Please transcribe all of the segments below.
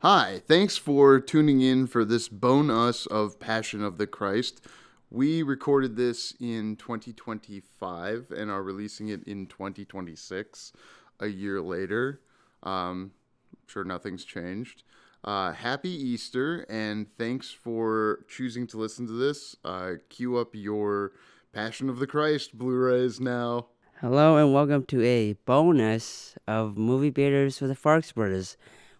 Hi, thanks for tuning in for this bonus of Passion of the Christ. We recorded this in 2025 and are releasing it in 2026, a year later. I'm sure nothing's changed. Happy Easter, and thanks for choosing to listen to this. Cue up your Passion of the Christ Blu-rays now. Hello and welcome to a bonus of Movie Beaters with the Farx brothers.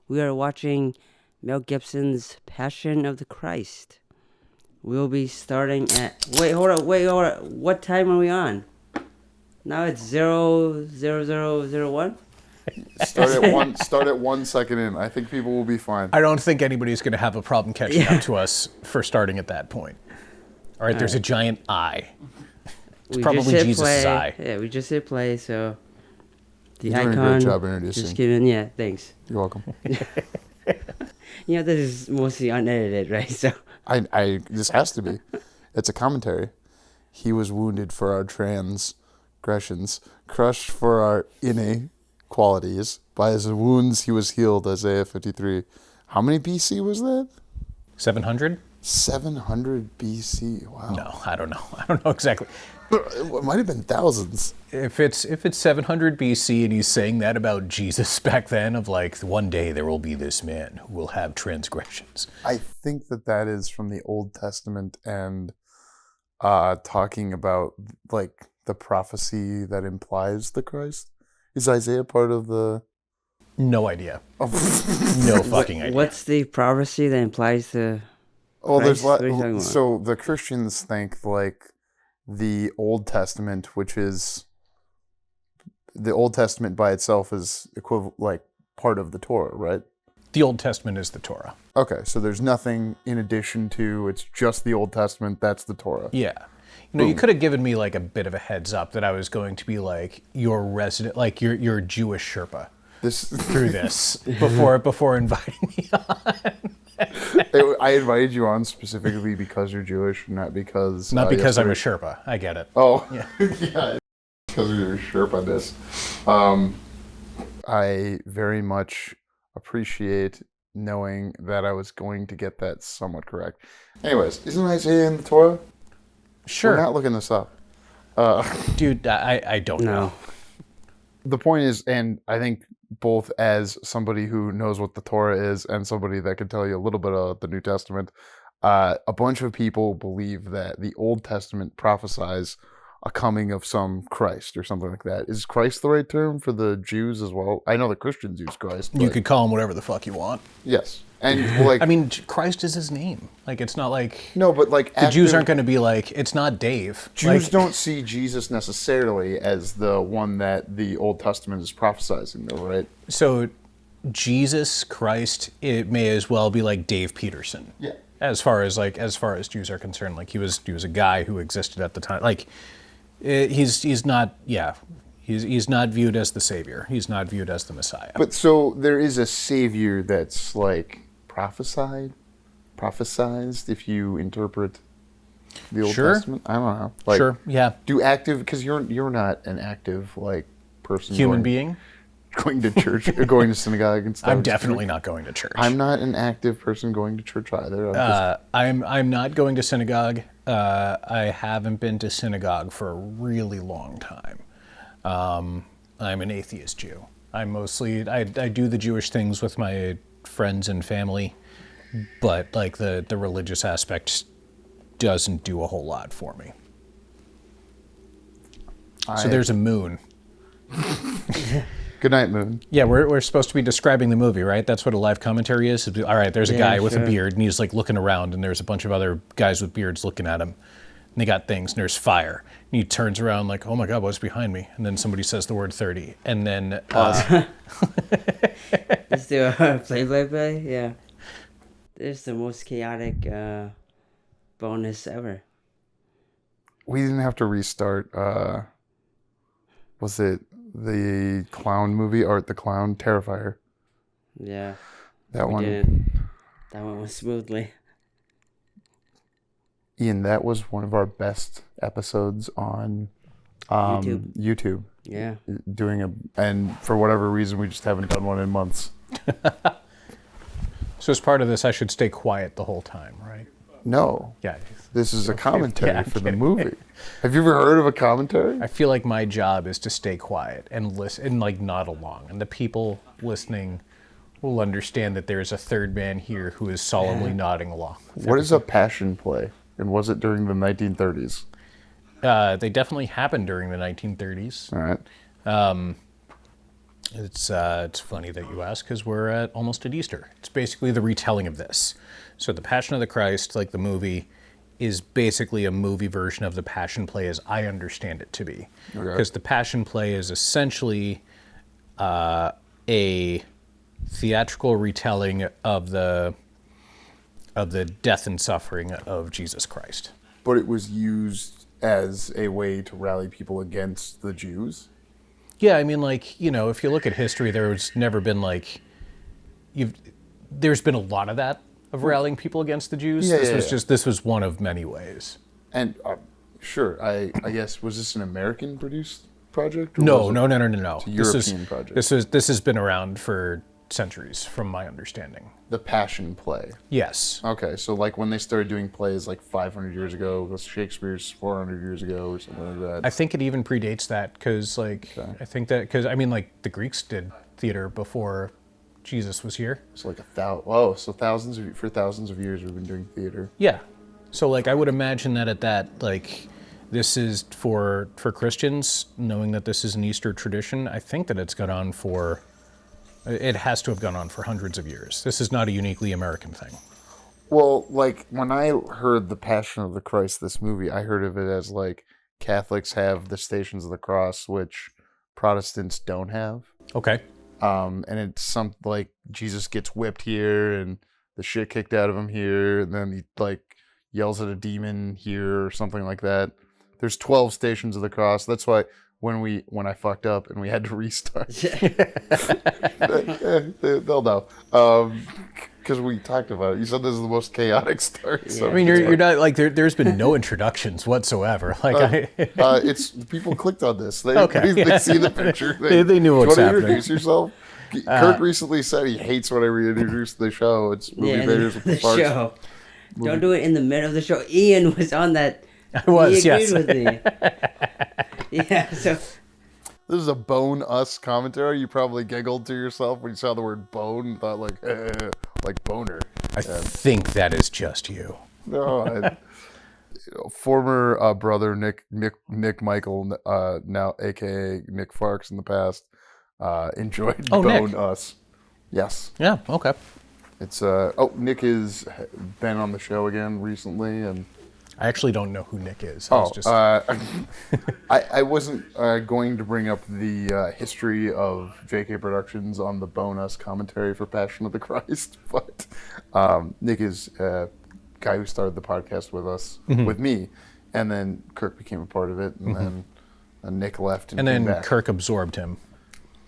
We are watching Mel Gibson's Passion of the Christ. We'll be starting at... Wait, hold on. What time are we on? Now it's 0:00:01? Start at 1 second in. I think people will be fine. I don't think anybody's going to have a problem catching up to us for starting at that point. All right, there's a giant eye. It's probably Jesus' eye. Yeah, we just hit play, so the You're icon. doing a great job introducing. Just kidding. Yeah, thanks. You're welcome. This is mostly unedited, right? So This has to be. It's a commentary. He was wounded for our transgressions, crushed for our inequalities. By his wounds he was healed, Isaiah 53. How many BC was that? 700? 700 BC. Wow. No, I don't know. I don't know exactly. It might have been thousands. If it's 700 BC and he's saying that about Jesus back then, of like, one day there will be this man who will have transgressions. I think that is from the Old Testament and talking about like the prophecy that implies the Christ. Is Isaiah part of the... No idea. Oh. No fucking idea. what's the prophecy that implies the... Oh, there's What are you talking about? so the Christians think like the Old Testament, which is the Old Testament by itself is equivalent, like part of the Torah, right? The Old Testament is the Torah. Okay, so there's nothing in addition to, it's just the Old Testament, that's the Torah. Yeah. You could have given me like a bit of a heads up that I was going to be like your resident, like your Jewish Sherpa through this before inviting me on. I invited you on specifically because you're Jewish, not because... I'm a Sherpa. I get it. Oh, yeah. Yeah, because of your Sherpa-ness. I very much appreciate knowing that I was going to get that somewhat correct. Anyways, isn't Isaiah in the Torah? Sure. We're not looking this up. Dude, I don't know. The point is, and I think both as somebody who knows what the Torah is and somebody that can tell you a little bit of the New Testament, a bunch of people believe that the Old Testament prophesies a coming of some Christ or something like that. Is Christ the right term for the Jews as well? I know the Christians use Christ. You could call him whatever the fuck you want. Yes. And like, I mean, Christ is his name. Like, it's not like... No, but like... The Jews aren't going to be like, it's not Dave. Jews don't see Jesus necessarily as the one that the Old Testament is prophesizing, though, right? So, Jesus Christ, it may as well be like Dave Peterson. Yeah. As far as Jews are concerned, like he was a guy who existed at the time. Like, he's not viewed as the savior. He's not viewed as the Messiah. But so there is a savior that's like prophesized if you interpret the Old Testament. I don't know. Like, sure. Yeah. Do active, because you're not an active like person. Human being. Going to church, or going to synagogue and stuff. I'm definitely not going to church. I'm not an active person going to church either. I'm not going to synagogue. I haven't been to synagogue for a really long time. I'm an atheist Jew. I do the Jewish things with my friends and family, but like the religious aspect doesn't do a whole lot for me. So there's a moon. Good night, moon. Yeah, we're supposed to be describing the movie, right? That's what a live commentary is. All right, there's a guy with a beard, and he's like looking around, and there's a bunch of other guys with beards looking at him. And they got things, and there's fire. And he turns around like, oh my God, what's behind me? And then somebody says the word 30. And then... Let's do a play. Yeah. This is the most chaotic bonus ever. We didn't have to restart. Was it the clown movie, Art the Clown, Terrifier? Yeah. That one. That one went smoothly. Ian, that was one of our best episodes on YouTube. Yeah. And for whatever reason, we just haven't done one in months. So as part of this, I should stay quiet the whole time, right? No. Yeah. This is a commentary Yeah, I'm for the kidding. movie. Have you ever heard of a commentary? I feel like my job is to stay quiet and listen and like nod along, and the people listening will understand that there is a third man here who is solemnly nodding along. What is a passion play? And was it during the 1930s? They definitely happened during the 1930s. All right. It's funny that you ask because we're almost at Easter. It's basically the retelling of this. So the Passion of the Christ, like the movie, is basically a movie version of the Passion play as I understand it to be. Because the Passion play is essentially a theatrical retelling of the death and suffering of Jesus Christ. But it was used as a way to rally people against the Jews? Yeah, I mean, like, you know, if you look at history, there's never been like, there's been a lot of that, of rallying people against the Jews. This was one of many ways. And sure, I guess, was this an American produced project? Or No. It's a European project. This has been around for centuries, from my understanding. The Passion play. Yes. Okay, so like when they started doing plays like 500 years ago, was Shakespeare's 400 years ago or something like that? I think it even predates that because, like, I think that, because, I mean, like, the Greeks did theater before Jesus was here. It's like thousands of years we've been doing theater. Yeah. So, like, I would imagine that at that, like, this is for Christians, knowing that this is an Easter tradition, I think that it's gone on for, it has to have gone on for hundreds of years. This is not a uniquely American thing. Well, like, when I heard The Passion of the Christ, this movie, I heard of it as, like, Catholics have the Stations of the Cross, which Protestants don't have. Okay. And it's some, like, Jesus gets whipped here, and the shit kicked out of him here, and then he, like, yells at a demon here, or something like that. There's 12 Stations of the Cross. That's why when I fucked up and we had to restart, they'll know. Because we talked about it. You said this is the most chaotic start. So I mean, you're not, like, there's been no introductions whatsoever. Like, it's people clicked on this. They see the picture. They knew what's do you want happening. to introduce yourself? Kirk recently said he hates when I reintroduce the show. It's Movie Vaders with the Farx. Show. Don't do it in the middle of the show. Ian was on that. I was, he agreed yes. with me. Yeah, so This is a bone us commentary. You probably giggled to yourself when you saw the word bone and thought like boner. I think that is just you. No, former brother Nick Michael, now aka Nick Farx in the past, enjoyed bone Nick. us. Yes. Yeah, okay. It's Nick has been on the show again recently, and I actually don't know who Nick is. I wasn't going to bring up the history of JK Productions on the bonus commentary for Passion of the Christ, but Nick is a guy who started the podcast with us, with me, and then Kirk became a part of it, and then Nick left and then came back. Kirk absorbed him.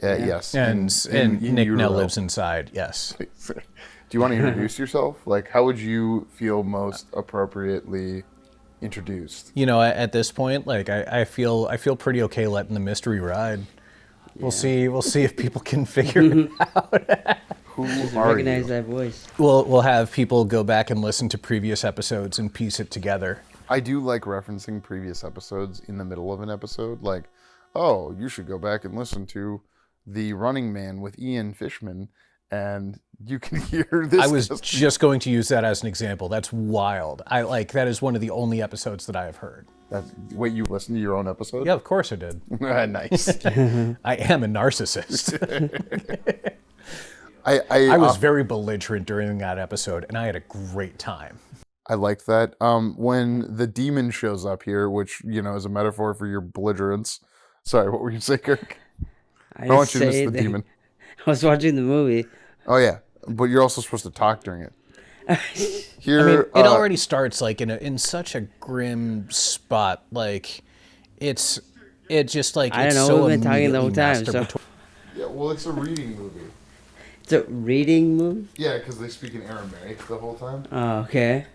Yes. And in Nick now utero. lives inside, yes. Do you want to introduce yourself? Like, how would you feel most appropriately introduced? You know, at this point, like, I feel pretty okay letting the mystery ride. Yeah. We'll see if people can figure it out. Who just are recognize you? that voice. We'll have people go back and listen to previous episodes and piece it together. I do like referencing previous episodes in the middle of an episode. Like, oh, you should go back and listen to The Running Man with Ian Fishman, and you can hear this. I was just going to use that as an example. That's wild. That is one of the only episodes that I have heard. Wait, you listened to your own episode? Yeah, of course I did. Nice. I am a narcissist. I was very belligerent during that episode, and I had a great time. I like that. When the demon shows up here, which, you know, is a metaphor for your belligerence. Sorry, what were you saying, Kirk? I don't want you to miss the demon. I was watching the movie. Oh, yeah. But you're also supposed to talk during it. Here, I mean, it already starts like in such a grim spot. Like, it's just like, I it's don't know. so We've been talking the whole time. So. Yeah, well, it's a reading movie. It's a reading movie? Yeah, because they speak in Aramaic the whole time. Oh, okay.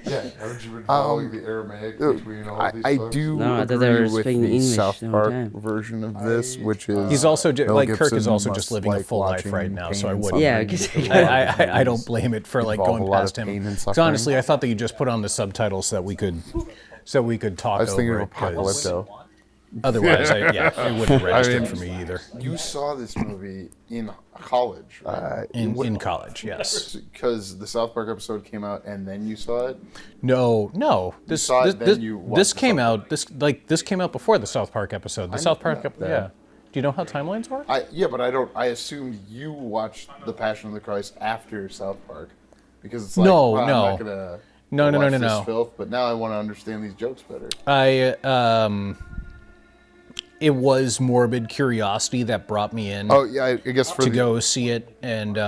Yeah, haven't you been following the Aramaic between all these I songs? do No, I thought they were agree with speaking the English South the whole Park time. version of this, which is He's also Mel like Kirk is Gibson also must just living a like full life watching right now, so I pain and wouldn't. Yeah, suffering. because- A lot of I don't movies blame it for like involve going a lot past of him. pain and 'Cause suffering. honestly, I thought that you just put on the subtitles so that we could talk I was thinking over of it. 'Cause Apocalypto. Otherwise, it wouldn't register for me either. You saw this movie in college, right? In college, yes. Because the South Park episode came out and then you saw it? No. This saw it, this then you watched this the came South out this came out before the South Park episode. The South Park, know that. yeah. Do you know how timelines work? But I don't. I assumed you watched The Passion of the Christ after South Park, because it's like, No, I'm no. not gonna No. watch this filth, but now I want to understand these jokes better. It was morbid curiosity that brought me in. Oh yeah, I guess for to go see it, and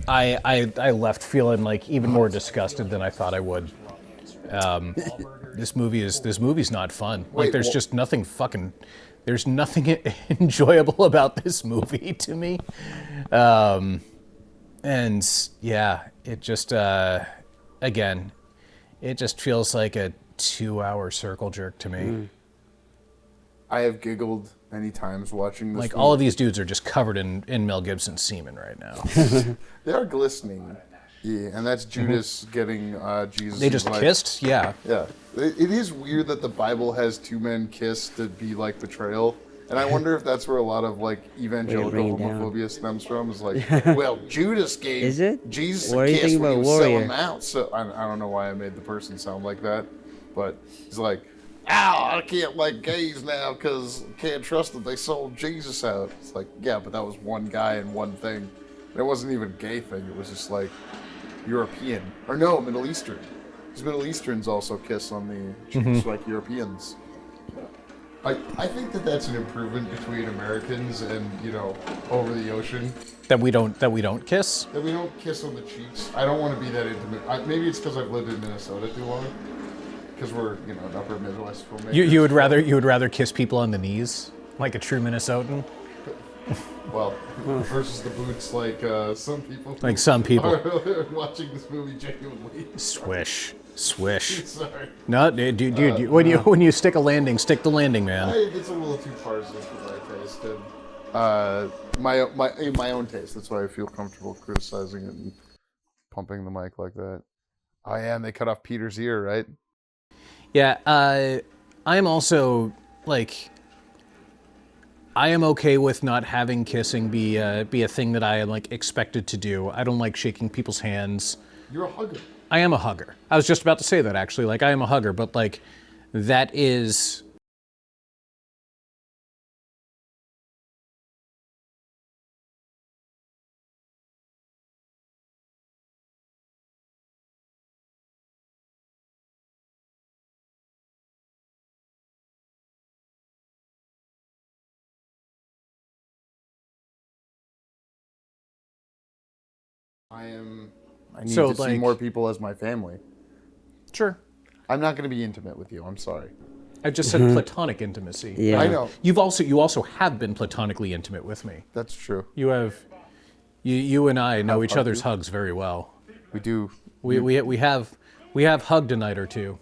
I left feeling like even more disgusted than I thought I would. This movie's not fun. Like there's just nothing fucking. There's nothing enjoyable about this movie to me, and yeah, it just again, it just feels like a 2-hour circle jerk to me. I have giggled many times watching this. Like movie. all of these dudes are just covered in Mel Gibson's semen right now. They are glistening. Yeah, and that's Judas getting Jesus. They just kissed? Yeah. Yeah. It is weird that the Bible has two men kiss to be like betrayal. And I wonder if that's where a lot of like evangelical bring it down. homophobia stems from. Is like, well, Judas gave Is it? Jesus What a do you kiss think when he about was selling Warrior? them out. So I don't know why I made the person sound like that, but he's like, ow, I can't like gays now because can't trust that they sold Jesus out. It's like, yeah, but that was one guy and one thing. It wasn't even a gay thing. It was just like European. Or no, Middle Eastern. Because Middle Easterns also kiss on the cheeks like Europeans. I think that that's an improvement between Americans and, over the ocean. That we don't kiss. That we don't kiss on the cheeks. I don't want to be that intimate. Maybe it's because I've lived in Minnesota too long. Because we're, an upper Midwest filmmaker. You would rather kiss people on the knees like a true Minnesotan. Well, versus the boots like some people. Like some people. Are watching this movie genuinely. Swish. Sorry. No, dude. When you stick a landing, stick the landing, man. It's a little too partisan for my taste. And, in my own taste. That's why I feel comfortable criticizing it and pumping the mic like that. Oh yeah, and they cut off Peter's ear, right? Yeah, I am also like, I am okay with not having kissing be a thing that I am like expected to do. I don't like shaking people's hands. You're a hugger. I am a hugger. I was just about to say that actually. Like I am a hugger, but like that is. I need to see more people as my family. Sure. I'm not going to be intimate with you. I'm sorry. I just said platonic intimacy. Yeah. I know. You also have been platonically intimate with me. That's true. You and I know each other's hugs very well. We do. We have hugged a night or two.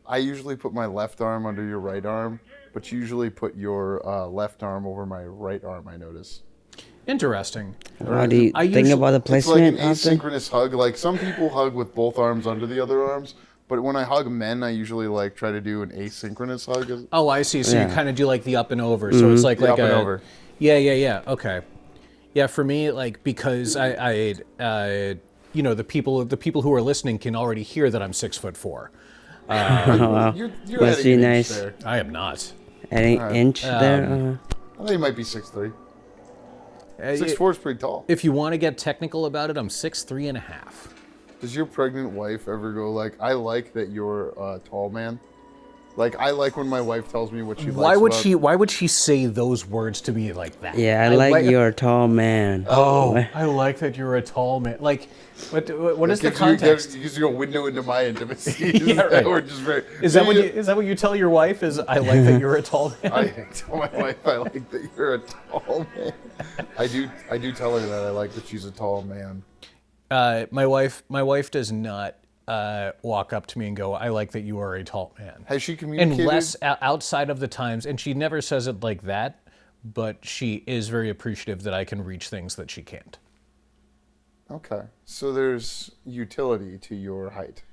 I usually put my left arm under your right arm, but you usually put your left arm over my right arm, I notice. Interesting. How do you think about the It's like placement an of the... asynchronous hug. Like some people hug with both arms under the other arms, but when I hug men, I usually like try to do an asynchronous hug. Oh, I see. So Yeah. you kind of do like the up and over. So it's like The up and over. Yeah. Okay. Yeah, for me, like because I the people who are listening can already hear that I'm 6'4". Wow. You're Must adding be an inch nice. there. I am not. An inch there? I think you might be 6'3". 6'4" is pretty tall. If you want to get technical about it, I'm 6'3.5". Does your pregnant wife ever go like, I like that you're a tall man? Like, I like when my wife tells me what she likes Why would she say those words to me like that? Yeah, I like you're a tall man. Oh, I like that you're a tall man. Like, what is the context? It gives you a window into my intimacy. Yeah, right. Or just very, Is that what you tell your wife? Is I like that you're a tall man? I tell my wife I like that you're a tall man. I do tell her that I like that she's a tall man. My wife does not walk up to me and go, I like that you are a tall man. Has she communicated? And less outside of the times, and she never says it like that, but she is very appreciative that I can reach things that she can't. Okay. So there's utility to your height.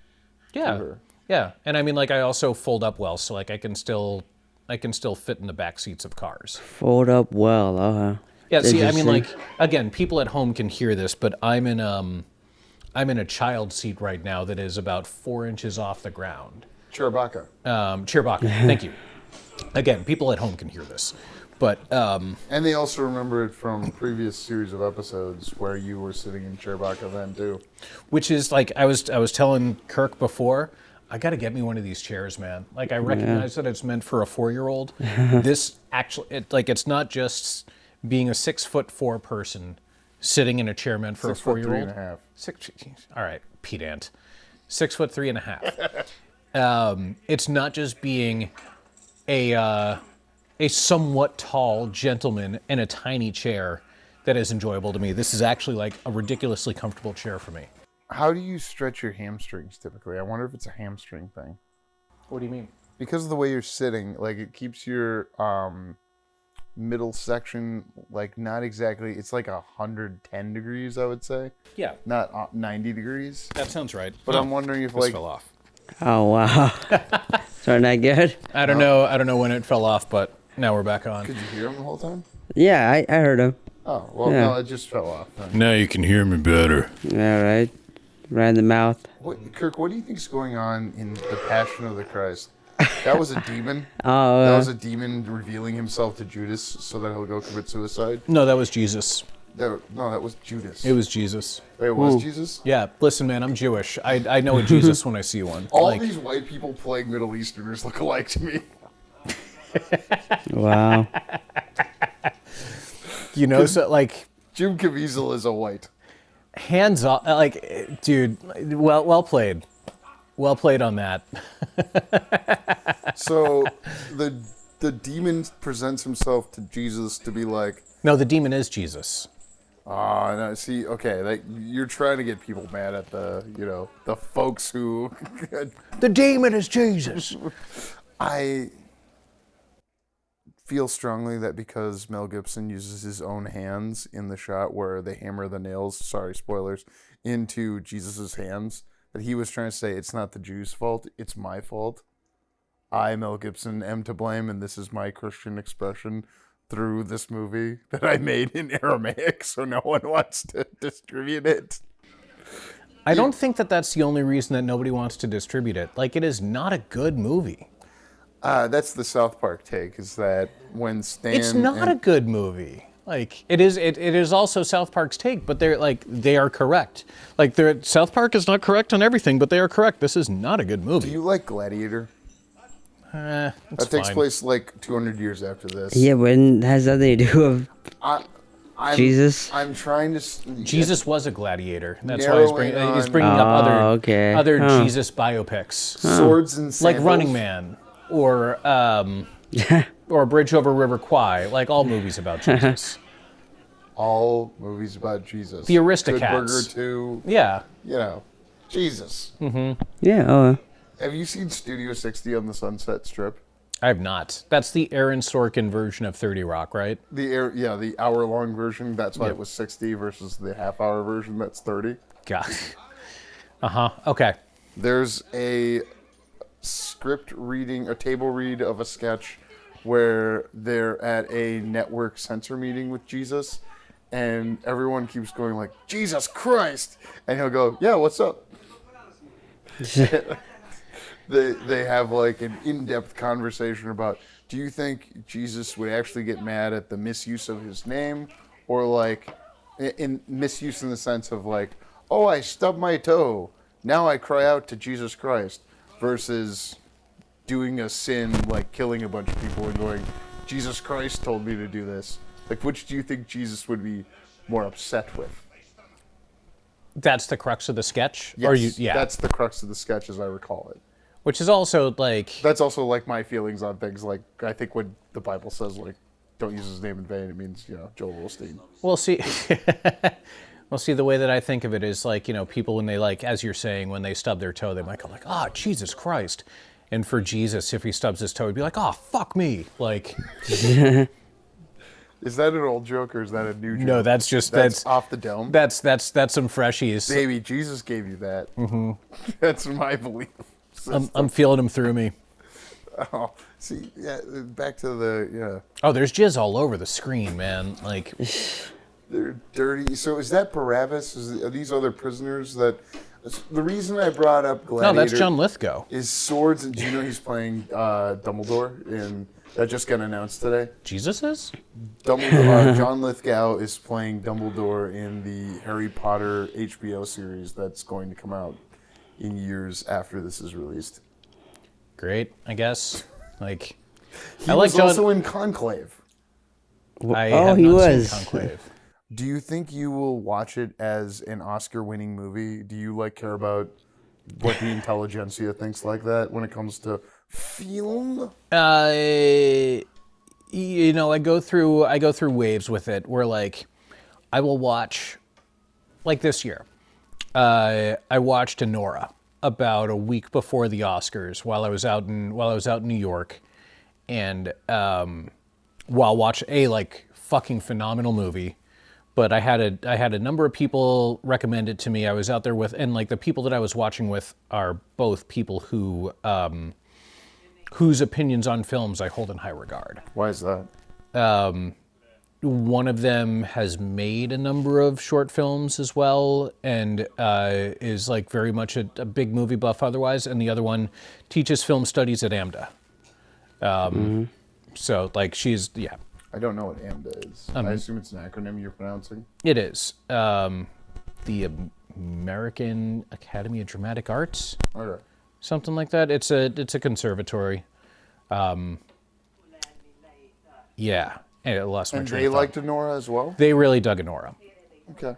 Yeah. To her. Yeah. And I mean, like, I also fold up well, so like I can still fit in the back seats of cars. Fold up well. Yeah, see, I mean, Interesting. like, again, people at home can hear this, but I'm in a child seat right now that is about 4 inches off the ground. Chewbacca. Chewbacca, thank you. Again, people at home can hear this, but And they also remember it from previous series of episodes where you were sitting in Chewbacca then too. which is like I was telling Kirk before, I got to get me one of these chairs, man. Like I recognize that it's meant for a 4-year-old. This actually, it's not just being a 6'4" person sitting in a chair meant for 6 a foot 4-year-old. 3.5. All right, pedant. 6'3.5". It's not just being a somewhat tall gentleman in a tiny chair that is enjoyable to me. This is actually like a ridiculously comfortable chair for me. How do you stretch your hamstrings typically? I wonder if it's a hamstring thing. What do you mean? Because of the way you're sitting, like it keeps your middle section like not exactly. It's like 110 degrees, I would say, Yeah, not 90 degrees. that sounds right. But I'm wondering if This like fell off. Oh, wow. Isn't that good? I don't know when it fell off, but now we're back on. could you hear him the whole time? Yeah, I heard him. Oh well, Yeah. no, it just fell off. Now you can hear me better. All right. Right in the mouth. Kirk, what do you think's going on in the Passion of the Christ? That was a demon. Oh, That was a demon revealing himself to Judas so that he'll go commit suicide. No, that was Jesus. No, that was Judas. It was Jesus. Wait, it was Jesus? Yeah, listen, man, I'm Jewish. I know a Jesus when I see one. All Like, these white people playing Middle Easterners look alike to me. wow. you know, so like Jim Caviezel is a white. hands off, like, dude. Well played. Well played on that. So the demon presents himself to Jesus to be like, No, the demon is Jesus. no, see, okay, like you're trying to get people mad at the folks who The demon is Jesus. I feel strongly that because Mel Gibson uses his own hands in the shot where they hammer the nails, sorry, spoilers, into Jesus's hands, that he was trying to say it's not the Jews' fault, it's my fault. I, Mel Gibson, am to blame, and this is my Christian expression through this movie that I made in Aramaic, so no one wants to distribute it. I don't think that that's the only reason that nobody wants to distribute it. Like, it is not a good movie. That's the South Park take, is that when Stan... It's not a good movie. Like, it is also South Park's take, but they are correct. Like, South Park is not correct on everything, but they are correct. This is not a good movie. Do you like Gladiator? That That takes place like 200 years after this. Yeah, but it has nothing to do with I'm, Jesus. I'm trying to... Jesus was a gladiator. That's why he's Narrowing bringing on- up Oh, okay. other Huh. Jesus biopics. Swords and Like sandals. Running Man or Bridge Over River Kwai, like all movies about Jesus. All movies about Jesus. The Aristocats. Good Burger 2. Yeah. Jesus. Yeah, oh. Have you seen Studio 60 on the Sunset Strip? I have not. That's the Aaron Sorkin version of 30 Rock, right? The hour-long version. That's why it was 60 versus the half-hour version. That's 30. God. Okay. There's a script reading, a table read of a sketch where they're at a network censor meeting with Jesus, and everyone keeps going like, Jesus Christ! And he'll go, yeah, what's up? They have like an in-depth conversation about, do you think Jesus would actually get mad at the misuse of his name? Or like, in misuse in the sense of like, oh, I stubbed my toe, now I cry out to Jesus Christ, versus doing a sin like killing a bunch of people and going, Jesus Christ told me to do this. Like, which do you think Jesus would be more upset with? That's the crux of the sketch? Yes, Yeah. that's the crux of the sketch as I recall it. Which is also like... That's also like my feelings on things. Like, I think when the Bible says like, don't use his name in vain, it means, Joel Osteen. Well, see... Well, see, the way that I think of it is like, people when they like, as you're saying, when they stub their toe, they might go like, Jesus Christ. And for Jesus, if he stubs his toe, he'd be like, fuck me. Like, Is that an old joke or is that a new joke? no, that's off the dome. That's some freshies. Baby, Jesus gave you that. Mm-hmm. That's my belief. I'm feeling them through me. Oh, see, back to the Oh, there's jizz all over the screen, man. Like, they're dirty. So is that Barabbas? Are these other prisoners that? The reason I brought up Gladiator. no, that's John Lithgow. Is swords, and do you know he's playing Dumbledore in that just got announced today? Jesus is? Dumbledore, John Lithgow is playing Dumbledore in the Harry Potter HBO series that's going to come out in years after this is released. Great, I guess. Like, He was also in Conclave. I have he not was. seen Conclave. Do you think you will watch it as an Oscar-winning movie? Do you care about what the intelligentsia thinks like that when it comes to film? I go through waves with it. Where like, I will watch, like this year, I watched Anora about a week before the Oscars while I was out in New York, and while watching a fucking phenomenal movie. But I had a number of people recommend it to me. I was out there with, and the people that I was watching with are both people who whose opinions on films I hold in high regard. Why is that? One of them has made a number of short films as well, and is very much a big movie buff otherwise. And the other one teaches film studies at AMDA. So she's I don't know what AMDA is. I assume it's an acronym you're pronouncing. It is. The American Academy of Dramatic Arts. Okay. Something like that. It's a conservatory. Yeah. And I lost my And train they of thought. liked Nora as well? They really dug Nora. Okay.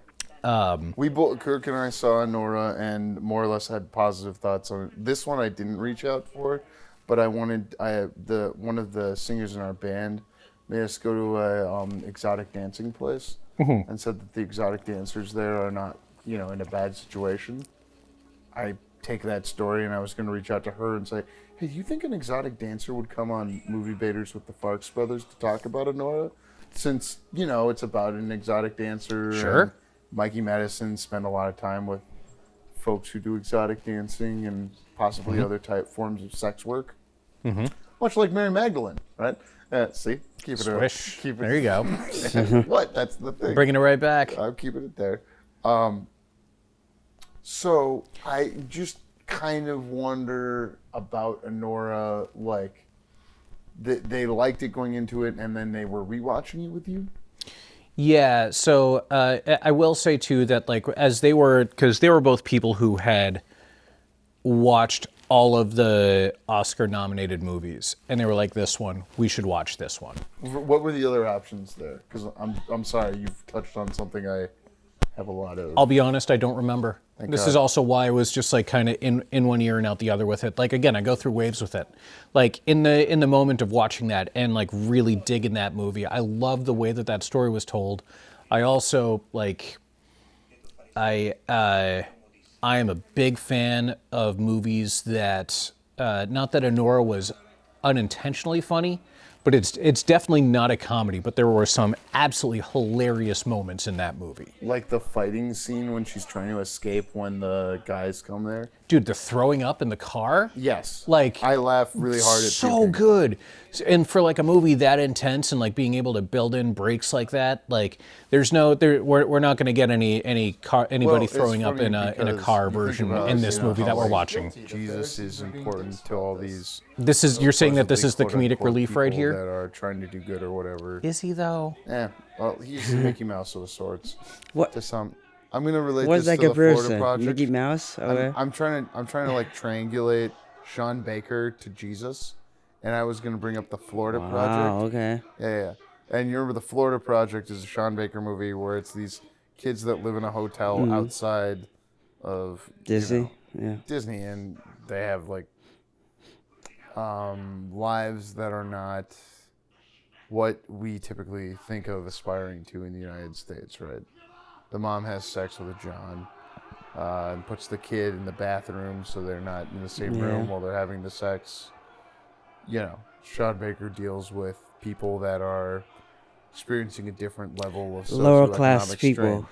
We both, Kirk and I saw Nora and more or less had positive thoughts on it. This one I didn't reach out for, but one of the singers in our band made us go to a exotic dancing place and said that the exotic dancers there are not, in a bad situation. I take that story and I was going to reach out to her and say, hey, do you think an exotic dancer would come on Movie Baiters with the Farx brothers to talk about Honora? Since, it's about an exotic dancer. Sure. And Mikey Madison spent a lot of time with folks who do exotic dancing and possibly other type forms of sex work. Mm-hmm. Much like Mary Magdalene, right? See? Keep it Swish. Keep it. There you go. What? That's the thing. Bringing it right back. I'm keeping it there. So I just kind of wonder about Honora, they liked it going into it and then they were rewatching it with you? Yeah, so I will say too that because they were both people who had watched all of the Oscar-nominated movies, and they were like, "This one, we should watch this one." What were the other options there? Because I'm sorry, you've touched on something I have a lot of. I'll be honest, I don't remember. This God. is also why I was just kind of in one ear and out the other with it. Again, I go through waves with it. In the moment of watching that and really digging that movie, I love the way that story was told. I also I am a big fan of movies that not that Honora was unintentionally funny, but it's definitely not a comedy, but there were some absolutely hilarious moments in that movie. Like the fighting scene when she's trying to escape when the guys come there? Dude, the throwing up in the car? Yes. I laugh really hard at so puking. good. And for a movie that intense and being able to build in breaks like that, we're not going to get anybody throwing up in a car version in this movie that we're watching. Jesus is important to all these. You're saying that this is the quote-unquote comedic relief right people here? that are trying to do good or whatever. Is he though? Well, he's Mickey Mouse of sorts. What? To some, I'm gonna relate What's this that to the Florida comparison? Project. Mickey Mouse? Okay. I'm trying to triangulate Sean Baker to Jesus, and I was gonna bring up the Florida Wow, Project. okay. Yeah. And you remember the Florida Project is a Sean Baker movie where it's these kids that live in a hotel outside of Disney? Yeah. Disney, and they have lives that are not what we typically think of aspiring to in the United States, right? the mom has sex with a John and puts the kid in the bathroom so they're not in the same room while they're having the sex. You know, Sean Baker deals with people that are experiencing a different level of Lower class socioeconomic people. strain.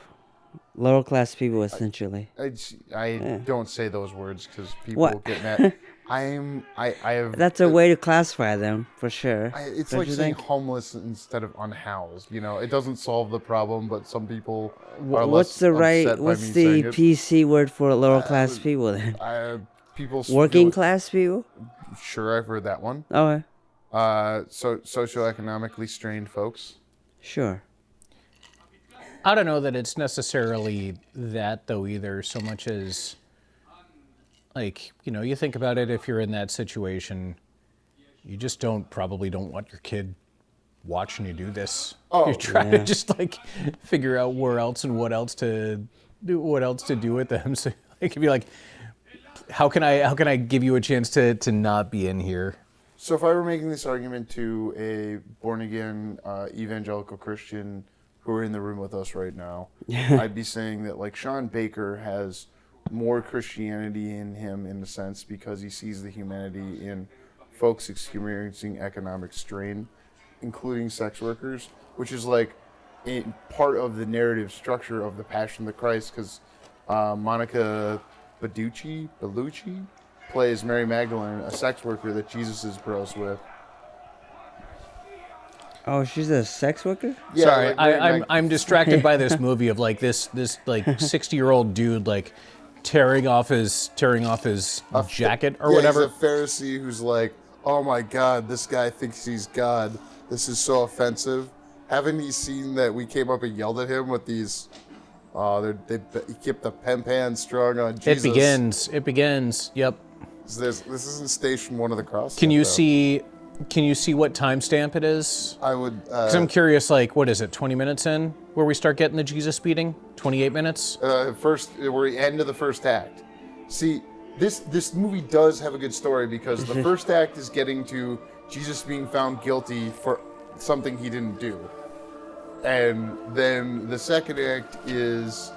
Lower class people, essentially. I don't say those words because people get mad. I have. That's a way to classify them, for sure. It's Don't like you saying think? homeless instead of unhoused. You know, it doesn't solve the problem, but some people are What's less the right? upset by What's me the saying it. PC word for lower class people then? People Working class people? Sure, I've heard that one. Oh, So socioeconomically strained folks. sure. I don't know that it's necessarily that though either, so much as like, you know, you think about it, if you're in that situation, you just probably don't want your kid watching you do this. Oh, you're trying to just like figure out where else and what else to do with them. So it could be like, how can I give you a chance to not be in here? So if I were making this argument to a born-again evangelical Christian who are in the room with us right now, I'd be saying that like Sean Baker has more Christianity in him in a sense because he sees the humanity in folks experiencing economic strain, including sex workers, which is like a part of the narrative structure of the Passion of the Christ because Monica Bellucci plays Mary Magdalene, a sex worker that Jesus is bros with. Oh, she's a sex worker? Yeah, Sorry, like Mary I'm distracted by this movie of like this like 60-year-old dude like tearing off his jacket or whatever. He's a Pharisee who's like, oh my God, this guy thinks he's God. This is so offensive. Haven't you seen that we came up and yelled at him with these? He kept the pan strung on Jesus. It begins. Yep. This isn't station one of the cross. Can you see what timestamp it is? I would. Because I'm curious, like, what is it, 20 minutes in where we start getting the Jesus beating? 28 minutes? We're end of the first act. See, this movie does have a good story because the first act is getting to Jesus being found guilty for something he didn't do. And then the second act is,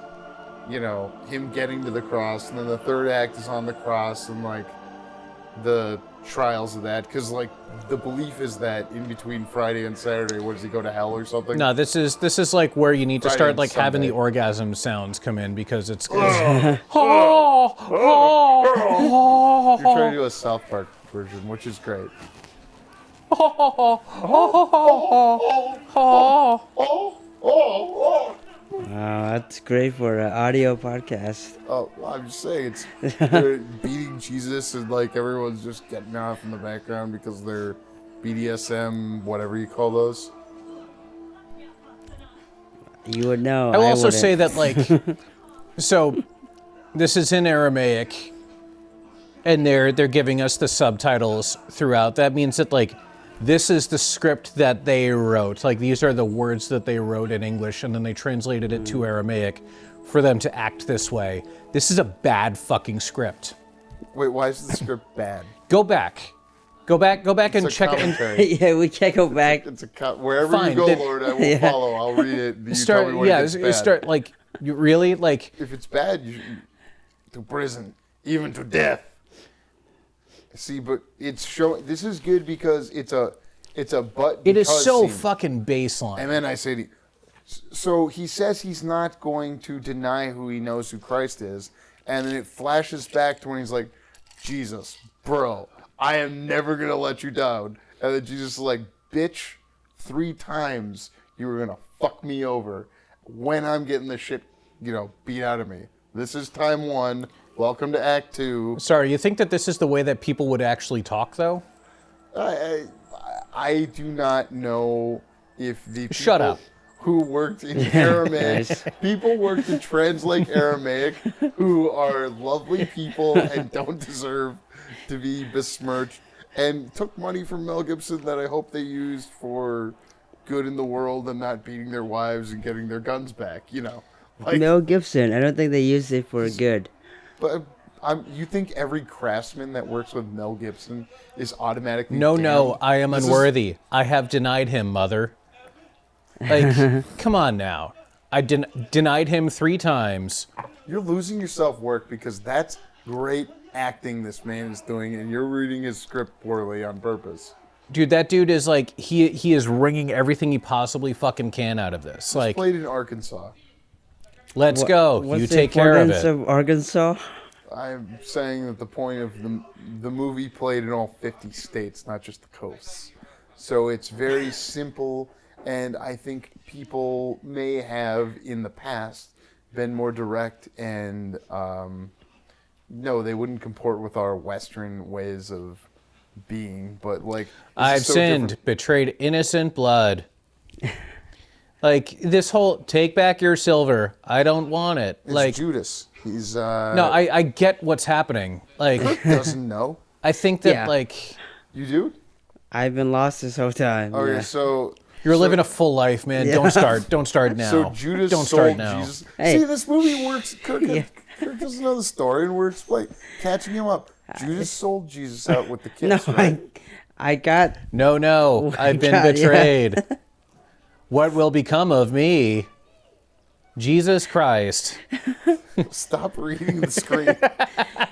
you know, him getting to the cross. And then the third act is on the cross and, like, the trials of that. Because, like, the belief is that in between Friday and Saturday, what does he go to hell or something? No, this is like where you need to Friday start and like having the Sunday. orgasm sounds come in because it's You're trying to do a South Park version, which is great. Wow, that's great for an audio podcast. Oh, well, I'm just saying, they're beating Jesus and like everyone's just getting off in the background because they're BDSM, whatever you call those. You would know. I will also wouldn't. say that like so this is in Aramaic and they're giving us the subtitles throughout. That means that like this is the script that they wrote. Like these are the words that they wrote in English and then they translated it to Aramaic for them to act this way. This is a bad fucking script. Wait, why is the script bad? Go back and check it. Commentary. Yeah, we can't go back. It's wherever Fine, you go, then- Lord, I will follow. I'll read it. You tell me Start when it's bad. start like you really like If it's bad, you to prison, even to death. See, but it's showing. This is good because it's a but. it is because so scene. fucking baseline. And then I say to you, so he says he's not going to deny who he knows who Christ is. And then it flashes back to when he's like, Jesus, bro, I am never going to let you down. And then Jesus is like, bitch, 3 times you were going to fuck me over when I'm getting the shit, beat out of me. This is time 1. Welcome to Act 2. Sorry, you think that this is the way that people would actually talk, though? I do not know if the people Shut up. who worked in Aramaic, people worked to translate Aramaic who are lovely people and don't deserve to be besmirched and took money from Mel Gibson that I hope they used for good in the world and not beating their wives and getting their guns back, Like, Mel Gibson. I don't think they used it for good. But you think every craftsman that works with Mel Gibson is automatically No, damned? I am unworthy. I have denied him, mother. Like, come on now. I denied him 3 times. You're losing your self-worth because that's great acting this man is doing, and you're reading his script poorly on purpose. Dude, that dude is like, he is wringing everything he possibly fucking can out of this. It's Like, played in Arkansas. let's go. What's You the take care of importance it. of Arkansas? I'm saying that the point of the movie played in all 50 states, not just the coasts. So it's very simple, and I think people may have in the past been more direct and no, they wouldn't comport with our Western ways of being, but like I've sinned, betrayed innocent blood. Like, this whole take back your silver, I don't want it. It's like Judas. He's no, I get what's happening. Like, Kirk doesn't know. I think that Yeah. like You do? I've been lost this whole time. Okay, yeah. so you're living a full life, man. Yeah. Don't start now. So Judas don't sold start now. Jesus. Hey. See, this movie works. Kirk, Yeah. Kirk doesn't know the story, and we're catching him up. Judas sold Jesus out with the No, kiss, right? I got. No, Oh my I've been God, yeah. betrayed. What will become of me? Jesus Christ. Stop reading the screen.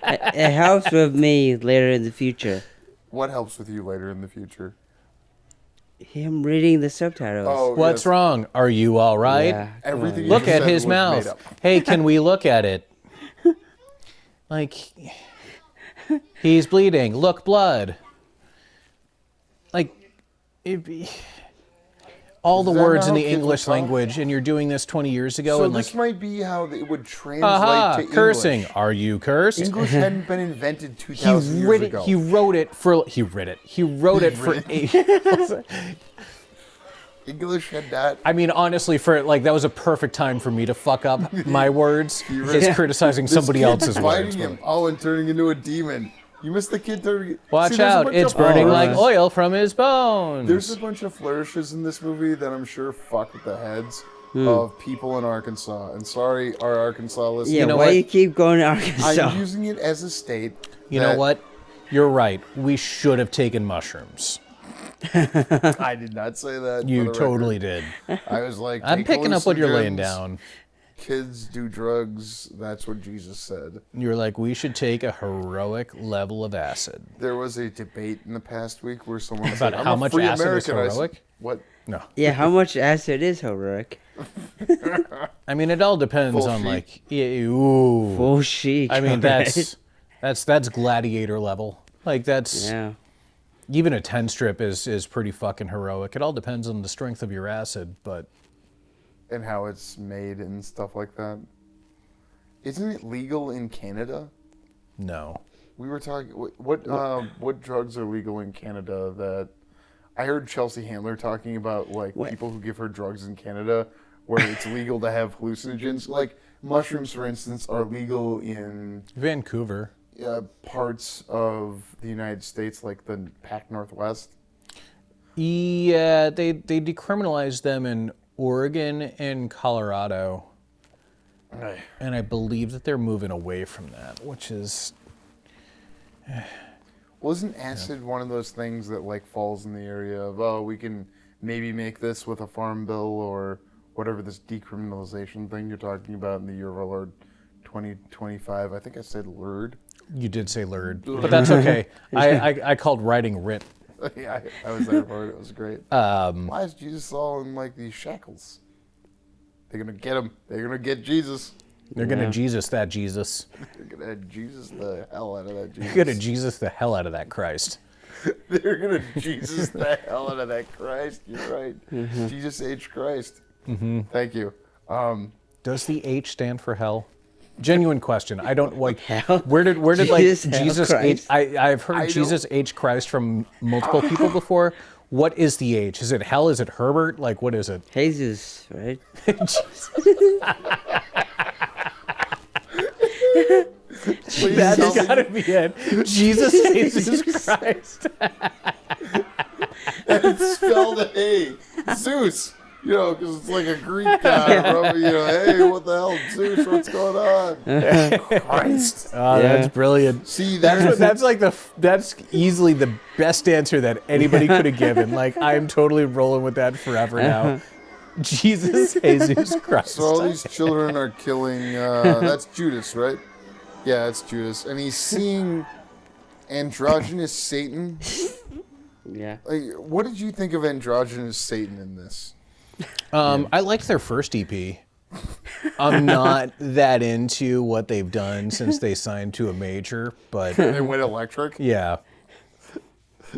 It helps with me later in the future. What helps with you later in the future? Him reading the subtitles. Oh, What's yes. wrong? Are you all right? Yeah, come Everything on. you Look just at said his was made mouth. up. Hey, can we look at it? Like, he's bleeding. Look, blood. Like, all the Is that words not in how the kids would English talk? language, and you're doing this 20 years ago, So and this like, might be how it would translate aha, to cursing. English. Are you cursed? English hadn't been invented He 2,000 years wrote it. ago. He wrote it for. He wrote it. He wrote it for. English had that. I mean, honestly, for like that was a perfect time for me to fuck up my words. Is criticizing somebody This kid else's fighting words. him. Oh, and turning into a demon. You missed the kid turning. Watch See, there's a out! bunch It's of burning flourishes. like oil from his bones. There's a bunch of flourishes in this movie that I'm sure fuck with the heads of people in Arkansas. And sorry, our Arkansas listeners. Yeah, know why what? you keep going to Arkansas? I'm using it as a state. You know that- what? You're right. We should have taken mushrooms. I did not say that. You for the totally record. did. I was like, I'm take picking up what you're laying hallucinogens, down. Kids do drugs. That's what Jesus said. You're like, we should take a heroic level of acid. There was a debate in the past week where someone said, About I'm how a much free acid is American. I said, heroic? what? No. Yeah, how much acid is heroic? I mean, it all depends Full on sheet. like, ooh. Full chic. I mean, alright. that's gladiator level. Like that's Yeah. even a 10 strip is pretty fucking heroic. It all depends on the strength of your acid, but And how it's made and stuff like that. Isn't it legal in Canada? no. We were talking. What drugs are legal in Canada? That I heard Chelsea Handler talking about, like What? people who give her drugs in Canada, where it's legal to have hallucinogens. Like mushrooms, for instance, are legal in Vancouver. parts of the United States, like the Pac Northwest. Yeah, they decriminalized them in Oregon and Colorado. And I believe that they're moving away from that, which is Well, isn't acid one of those things that like falls in the area of we can maybe make this with a farm bill or whatever this decriminalization thing you're talking about in the year of our Lord 2025? I think I said Lord. you did say lured, but that's okay. I called writing writ. Yeah, I was there for it. It was great. Why is Jesus all in like these shackles? They're gonna get him. They're gonna get Jesus. They're gonna Jesus that Jesus. They're gonna Jesus the hell out of that Jesus. They're gonna Jesus the hell out of that Christ. They're gonna Jesus the hell out of that Christ. You're right. Jesus H Christ. Thank you. Does the H stand for hell? Genuine question. I don't like. Hell? Where did like Jesus, hell, Jesus H? Christ. I've heard I don't- Jesus H Christ from multiple people before. What is the H? Is it hell? Is it Herbert? Like what is it? Jesus, right? Please That's tell me gotta be it. Jesus Jesus Christ. it's spelled A. Zeus. You know, because it's like a Greek guy. Bro, you know, hey, what the hell, Zeus? What's going on? Christ. Oh, Yeah. that's brilliant. See, That's like that's easily the best answer that anybody could have given. Like I'm totally rolling with that forever now. Jesus Christ. So all these children are killing. That's Judas, right? Yeah, it's Judas, and he's seeing androgynous Satan. Yeah. Like, what did you think of androgynous Satan in this? I liked their first EP. I'm not that into what they've done since they signed to a major, but They went electric yeah.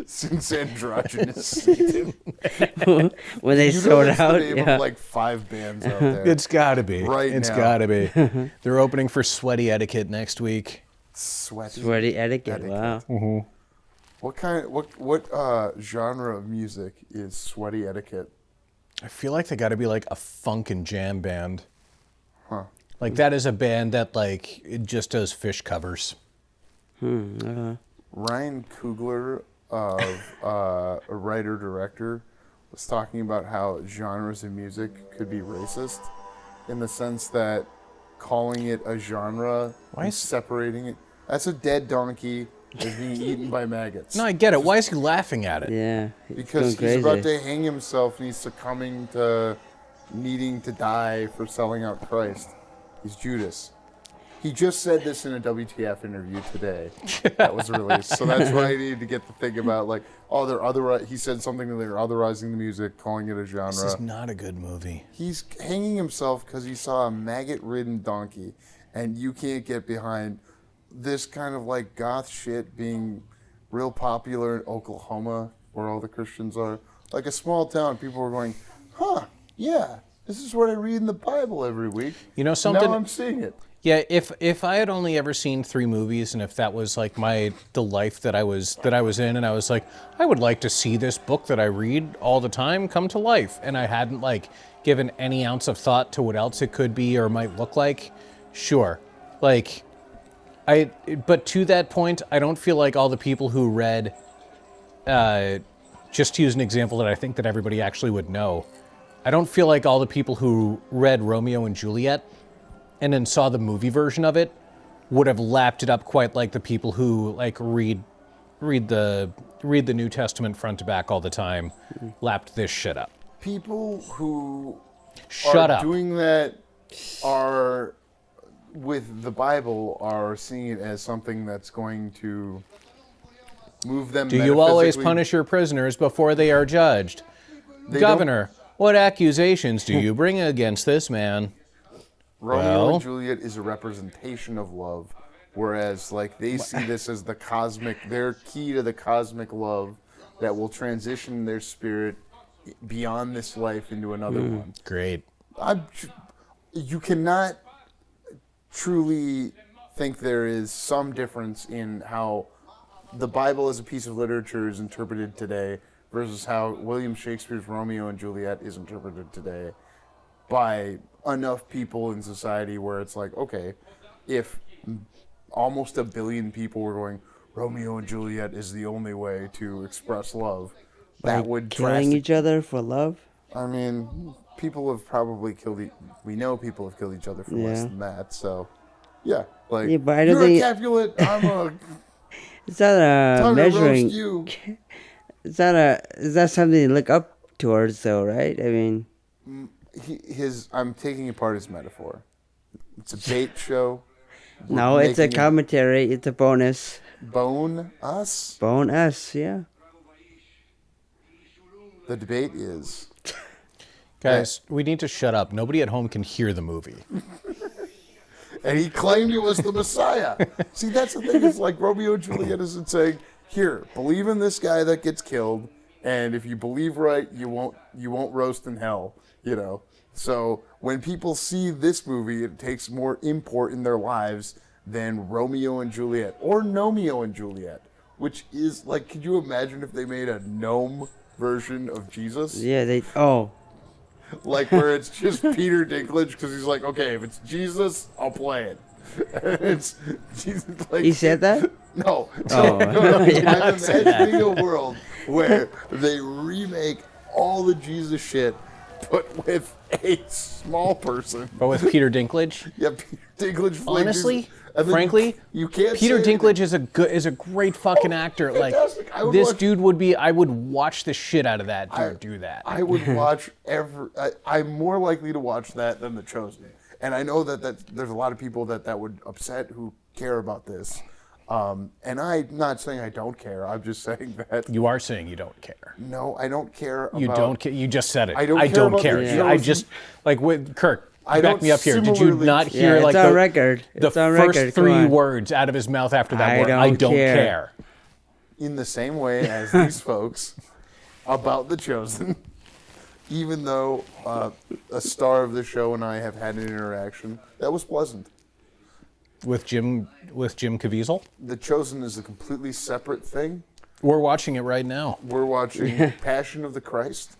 since androgynous Satan. When they You know sold that's out. the name Yeah. of like 5 bands out there. It's gotta be. Right It's now. gotta be. They're opening for Sweaty Etiquette next week. Sweaty etiquette. Wow. What genre of music is Sweaty Etiquette? I feel like they gotta be like a funk and jam band. Huh. Like that is a band that like it just does Fish covers. Ryan Coogler of a writer-director was talking about how genres of music could be racist in the sense that calling it a genre and separating it. That's a dead donkey that's being eaten by maggots. No, I get it. Why is he laughing at it? Yeah. Because going he's about crazy. to hang himself and he's succumbing to needing to die for selling out Christ. He's Judas. He just said this in a WTF interview today that was released. So that's why I needed to get the thing about like, oh, he said something that they're otherizing the music, calling it a genre. This is not a good movie. He's hanging himself because he saw a maggot-ridden donkey, and you can't get behind this kind of like goth shit being real popular in Oklahoma, where all the Christians are. Like a small town, people were going, huh, yeah, this is what I read in the Bible every week. You know something? Now I'm seeing it. Yeah, if I had only ever seen 3 movies, and if that was like the life that I was in, and I was like, I would like to see this book that I read all the time come to life, and I hadn't like given any ounce of thought to what else it could be or might look like, sure, like but to that point, I don't feel like all the people who read, just to use an example that I think that everybody actually would know, I don't feel like all the people who read Romeo and Juliet and then saw the movie version of it would have lapped it up quite like the people who like read the New Testament front to back all the time lapped this shit up. People who Shut are up. doing that are, with the Bible, are seeing it as something that's going to move them. Do you always metaphysically- punish your prisoners before they are judged? They Governor, what accusations do you bring against this man? Romeo Well. and Juliet is a representation of love, whereas like they see this as the cosmic, their key to the cosmic love that will transition their spirit beyond this life into another one. Great. You cannot truly think there is some difference in how the Bible as a piece of literature is interpreted today versus how William Shakespeare's Romeo and Juliet is interpreted today by enough people in society where it's like, okay, if almost 1 billion people were going, Romeo and Juliet is the only way to express love, that would Killing each other for love? I mean, people have probably killed. We know people have killed each other for less Yeah. than that. So, yeah, like Yeah, but I don't you're think- a Capulet. I'm a Is that a time to roast measuring? you. Is that something to look up towards, though? Right? I mean, I'm taking apart his metaphor. It's a bait show. We're no, it's a making it commentary. It's a bonus. Bone us. Bonus, yeah. The debate is Guys, we need to shut up. Nobody at home can hear the movie. and he claimed he was the Messiah. See, that's the thing. It's like Romeo and Juliet isn't saying, "Here, believe in this guy that gets killed, and if you believe right, you won't roast in hell." You know. So when people see this movie, it takes more import in their lives than Romeo and Juliet or Nomeo and Juliet, which is like, could you imagine if they made a gnome version of Jesus? Yeah, they. Oh, Like where it's just Peter Dinklage because he's like, okay, if it's Jesus, I'll play it. And it's Jesus, like, he said that? no. Oh. No. Yeah, I'm imagining a world where they remake all the Jesus shit, but with a small person. But with Peter Dinklage, Yeah, Peter Dinklage playing Honestly? Jesus. And then frankly, you can't Peter say Dinklage is a great fucking actor. Like fantastic. I would watch the shit out of that dude do that. I would watch I'm more likely to watch that than The Chosen. And I know that there's a lot of people that would upset who care about this. And I'm not saying I don't care. I'm just saying that. You are saying you don't care. No, I don't care about. You don't care. You just said it. I don't care. Yeah. I just like with Kirk. Back me up here. Did you similarly- not hear it's like on the, record. the It's on first record. Come 3 on. words out of his mouth after that I word? don't I don't care. care. In the same way as these folks about The Chosen, even though a star of the show and I have had an interaction that was pleasant. With Jim Caviezel? The Chosen is a completely separate thing. We're watching it right now. We're watching Passion of the Christ,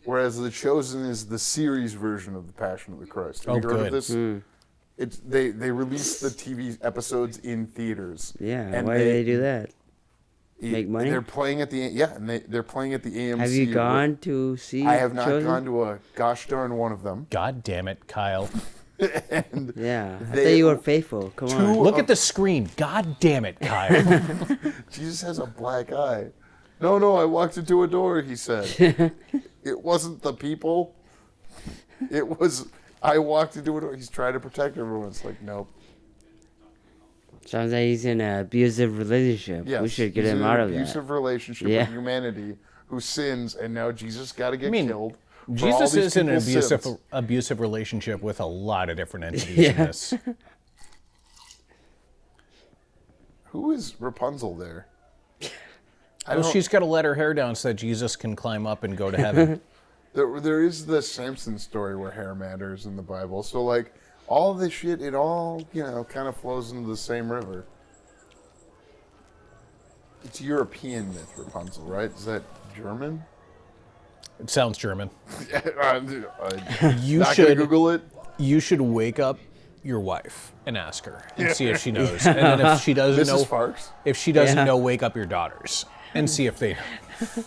whereas The Chosen is the series version of the Passion of the Christ. Have you heard of this? It's they release the TV episodes in theaters. Yeah, and why do they do that? Make money? They're playing at the they're playing at the AMC. Have you gone to see I have not Chosen? gone to a gosh darn one of them. God damn it, Kyle. And Yeah, I they- thought you were faithful. Come on. Look at the screen. God damn it, Kyle. Jesus has a black eye. No, I walked into a door, he said. It wasn't the people. It was, I walked into a door. He's trying to protect everyone. It's like, nope. Sounds like he's in an abusive relationship. Yes, We should get he's him in out an of that. abusive relationship Yeah. with humanity who sins, and now Jesus got to get killed. for all Jesus these is in an people's sins. abusive relationship with a lot of different entities in Yeah. this. Who is Rapunzel there? Well, she's got to let her hair down so that Jesus can climb up and go to heaven. There is the Samson story where hair matters in the Bible. So, like, all this shit, it all, kind of flows into the same river. It's European myth, Rapunzel, right? Is that German? It sounds German. You You not should gonna Google it. You should wake up your wife and ask her and see if she knows. And then if she doesn't Mrs. know, Farx. if she doesn't Yeah. know, wake up your daughters and see if they know.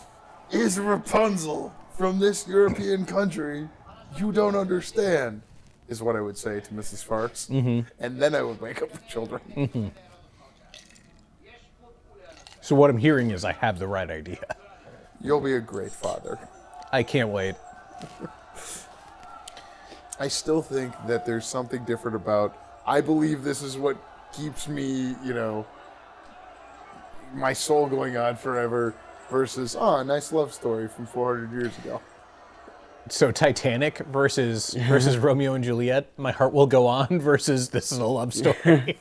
Is Rapunzel from this European country? You don't understand, is what I would say to Mrs. Farx. Mm-hmm. And then I would wake up the children. Mm-hmm. So what I'm hearing is I have the right idea. You'll be a great father. I can't wait. I still think that there's something different about, I believe this is what keeps me, my soul going on forever versus, a nice love story from 400 years ago. So Titanic versus Romeo and Juliet, My Heart Will Go On versus This Is a Love Story.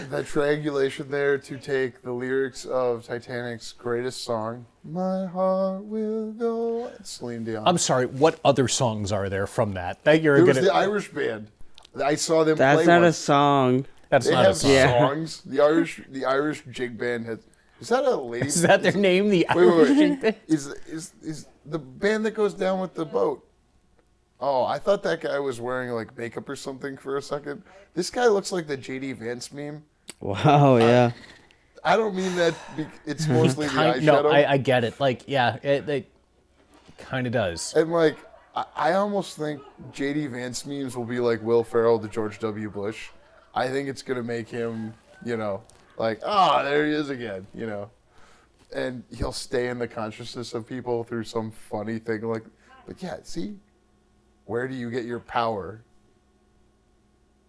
That triangulation there to take the lyrics of Titanic's greatest song, My Heart Will Go On, Celine Dion. I'm sorry, what other songs are there from that you're There gonna? was the Irish band. I saw them That's play not a once. song. That's They not a have song. Yeah. songs. The Irish jig band has. Is that a lady? Is that their name? The Wait. Is the band that goes down with the boat? Oh, I thought that guy was wearing like makeup or something for a second. This guy looks like the JD Vance meme. Wow, yeah. I don't mean that. It's mostly the eyeshadow. No, I get it. Like, yeah, it kind of does. And like, I almost think JD Vance memes will be like Will Ferrell to George W. Bush. I think it's gonna make him, like, there he is again, and he'll stay in the consciousness of people through some funny thing like, but yeah, see, where do you get your power?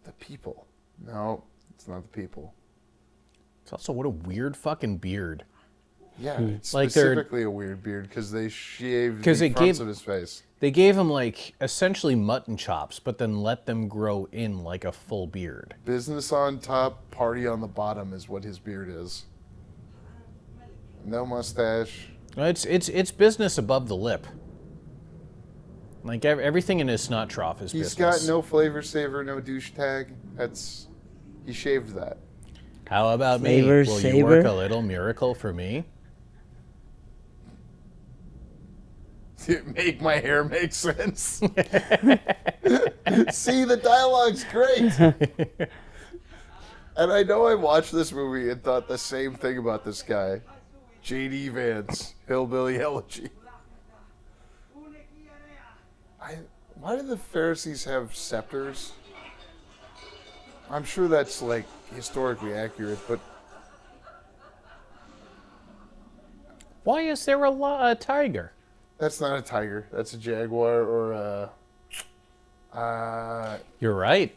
The people. No, it's not the people. It's also what a weird fucking beard. Yeah, it's Like they're- specifically a weird beard because they shaved 'Cause the it fronts gave- of his face. They gave him like essentially mutton chops, but then let them grow in like a full beard. Business on top, party on the bottom is what his beard is. No mustache. It's business above the lip. Like everything in his snot trough is He's business. got no flavor saver, no douche tag. He shaved that. How about Flavor me? Will you work saver? a little miracle for me? Make my hair make sense. See, the dialogue's great. And I know I watched this movie and thought the same thing about this guy. J.D. Vance, Hillbilly Elegy. Why do the Pharisees have scepters? I'm sure that's like historically accurate, but Why is there a tiger? that's not a tiger. That's a jaguar or You're right.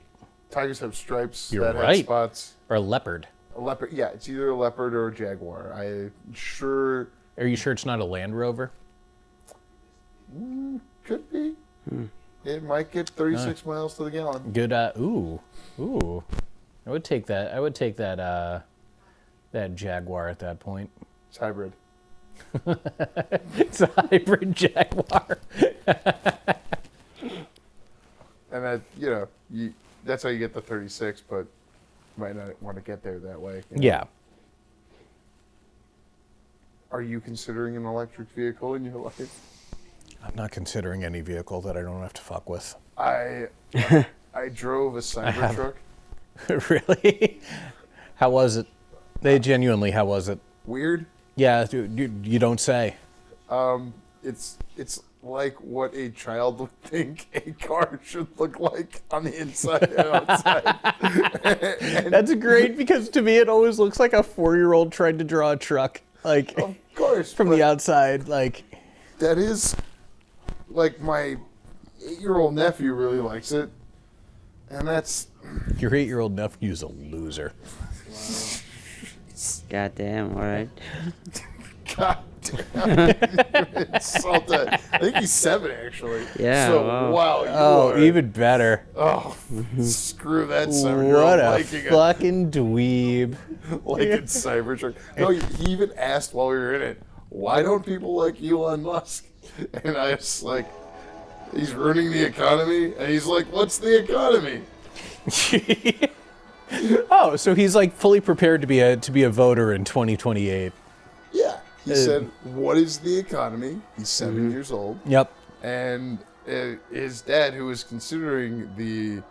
tigers have stripes You're that right. have spots. Or a leopard. A leopard, yeah, it's either a leopard or a jaguar. I'm sure Are you sure it's not a Land Rover? could be. It might get 36 miles to the gallon. Good. Ooh. I would take that. That Jaguar at that point. It's hybrid. It's a hybrid Jaguar. And that, that's how you get the 36, but you might not want to get there that way. Yeah. Are you considering an electric vehicle in your life? I'm not considering any vehicle that I don't have to fuck with. I drove a Cybertruck. Really? How was it? How was it? Weird. Yeah, dude, you don't say. It's like what a child would think a car should look like on the inside and outside. That's great because to me it always looks like a 4-year-old trying to draw a truck, like Of course, from the outside. Like that is like my 8-year-old nephew really likes it, and that's your 8-year-old nephew's a loser. Goddamn, all right. God damn. Insult that. I think he's 7 actually. Yeah, So wow. you Oh, are- even better. Oh, screw that 7-year-old What a liking fucking dweeb. liking Cybertruck. No, he even asked while we were in it, why don't people like Elon Musk? And I was like, he's ruining the economy? And he's like, what's the economy? Oh, so he's like fully prepared to be a voter in 2028. Yeah. He said, what is the economy? He's 7 years old. Yep. And his dad, who was considering the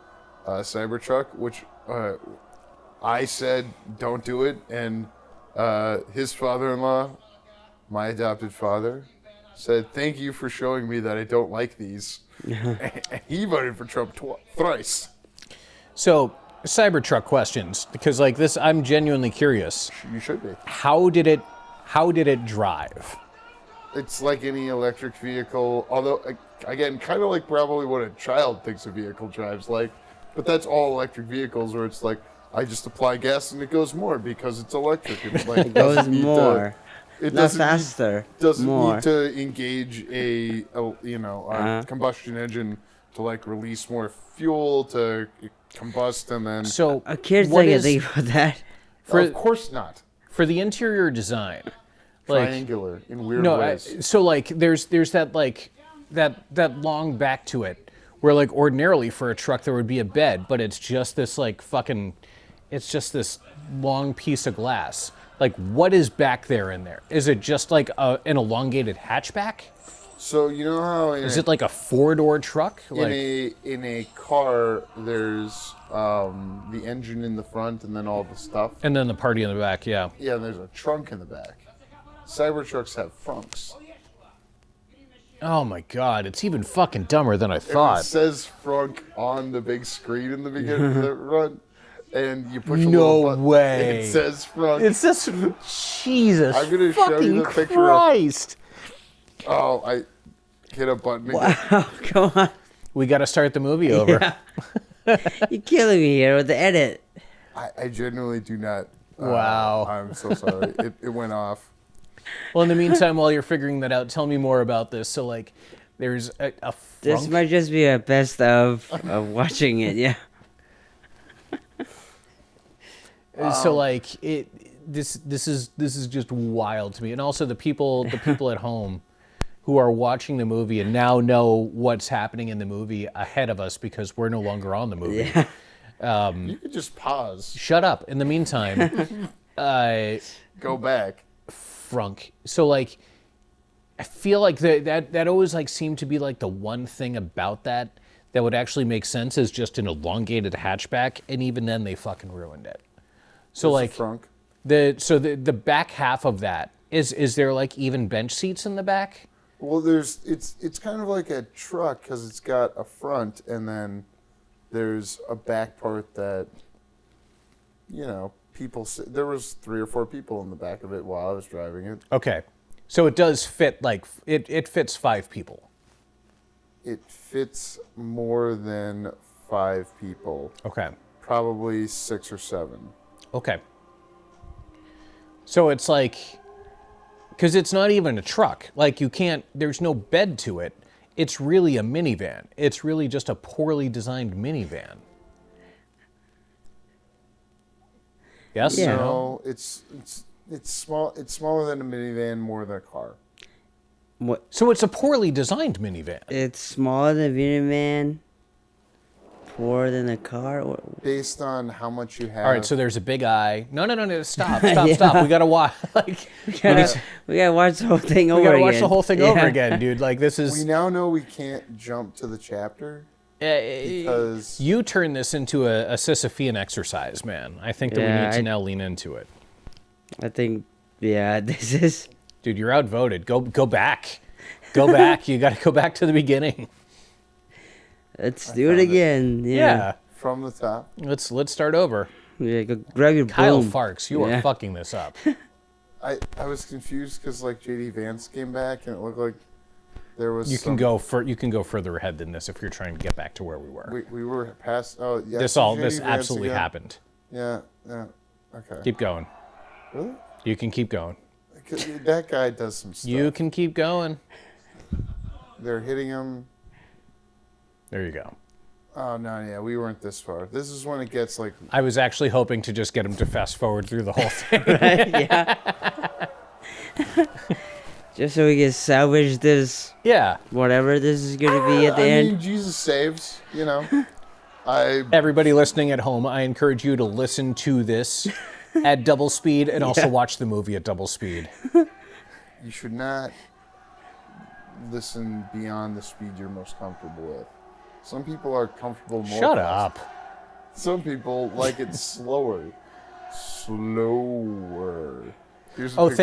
Cybertruck, which I said don't do it, and his father-in-law, my adopted father, said thank you for showing me that I don't like these. And he voted for Trump thrice. So, Cybertruck questions, because like this, I'm genuinely curious. You should be. How did it drive? It's like any electric vehicle, although again, kind of like probably what a child thinks a vehicle drives like. But that's all electric vehicles, where it's like I just apply gas and it goes more because it's electric. It like, It goes more. It Not doesn't faster. doesn't more. need to engage a combustion engine to like release more fuel to combust and then. So, A kid's what not gonna is- think about that. Of course not. for the interior design, like Triangular in weird no, ways. so like there's that like that long back to it, where like ordinarily for a truck there would be a bed, but it's just this like it's just this long piece of glass. Like, what is back there in there? Is it just like an elongated hatchback? So you know how Is it like a 4-door truck? Like, in a car there's the engine in the front and then all the stuff. and then the party in the back, yeah. Yeah, and there's a trunk in the back. Cybertrucks have frunks. Oh my god, it's even fucking dumber than I It thought. says frunk on the big screen in the beginning, the front, and you push a No little button. way. It says frunk. It's just Jesus I'm gonna show you fucking the picture of- Christ. Oh, I hit a button again. Wow, come on. We got to start the movie over. You're killing me here with the edit. I genuinely do not. Wow. I'm so sorry. It went off. Well, in the meantime, while you're figuring that out, tell me more about this. So, like, there's a This frunk. might just be a best of watching it, yeah. So, like, this is just wild to me. And also the people at home who are watching the movie and now know what's happening in the movie ahead of us because we're no longer on the movie. Yeah. You could just pause, Shut up. In the meantime, go back. frunk. So like, I feel like that always like seemed to be like the one thing about that would actually make sense is just an elongated hatchback, and even then they fucking ruined it. So There's a like frunk. the back half of that is there like even bench seats in the back? Well, it's kind of like a truck because it's got a front and then there's a back part that people. There was 3 or 4 people in the back of it while I was driving it. Okay. So it does fit, like, it fits 5 people. It fits more than 5 people. Okay. Probably 6 or 7. Okay. So it's like, because it's not even a truck. Like, there's no bed to it. It's really a minivan. It's really just a poorly designed minivan. Yes? Yeah. No, it's small. It's smaller than a minivan, more than a car. What? So it's a poorly designed minivan. It's smaller than a minivan, poorer than a car. Based on how much you have. All right, so there's a big eye. No, stop. We gotta watch. Like, We gotta watch the whole thing over we again. gotta watch the whole thing over again, dude. Like, this is. We now know we can't jump to the chapter because You turn this into a Sisyphean exercise, man. I think that we need to now lean into it. I think, this is... Dude, you're outvoted. Go back. Go back. You got to go back to the beginning. Let's do it again. Yeah. from the top. Let's start over. Yeah, go grab your Kyle broom. Farx, you are fucking this up. I was confused because like JD Vance came back and it looked like there was. You can go further ahead than this if you're trying to get back to where we were. We were past. Oh yeah. This Vance absolutely again. happened. Yeah. Okay. Keep going. Really? You can keep going. That guy does some stuff. You can keep going. They're hitting him. There you go. Oh no, yeah, we weren't this far. This is when it gets like. I was actually hoping to just get him to fast forward through the whole thing. Yeah. Just so we can salvage this. Yeah. Whatever this is going to be at the end. I mean, Jesus saves. You know. Everybody listening at home, I encourage you to listen to this at double speed and also watch the movie at double speed. You should not listen beyond the speed you're most comfortable with. Some people are comfortable more. Shut fast. up. Some people like it slower. Slower. Here's a Oh, picture.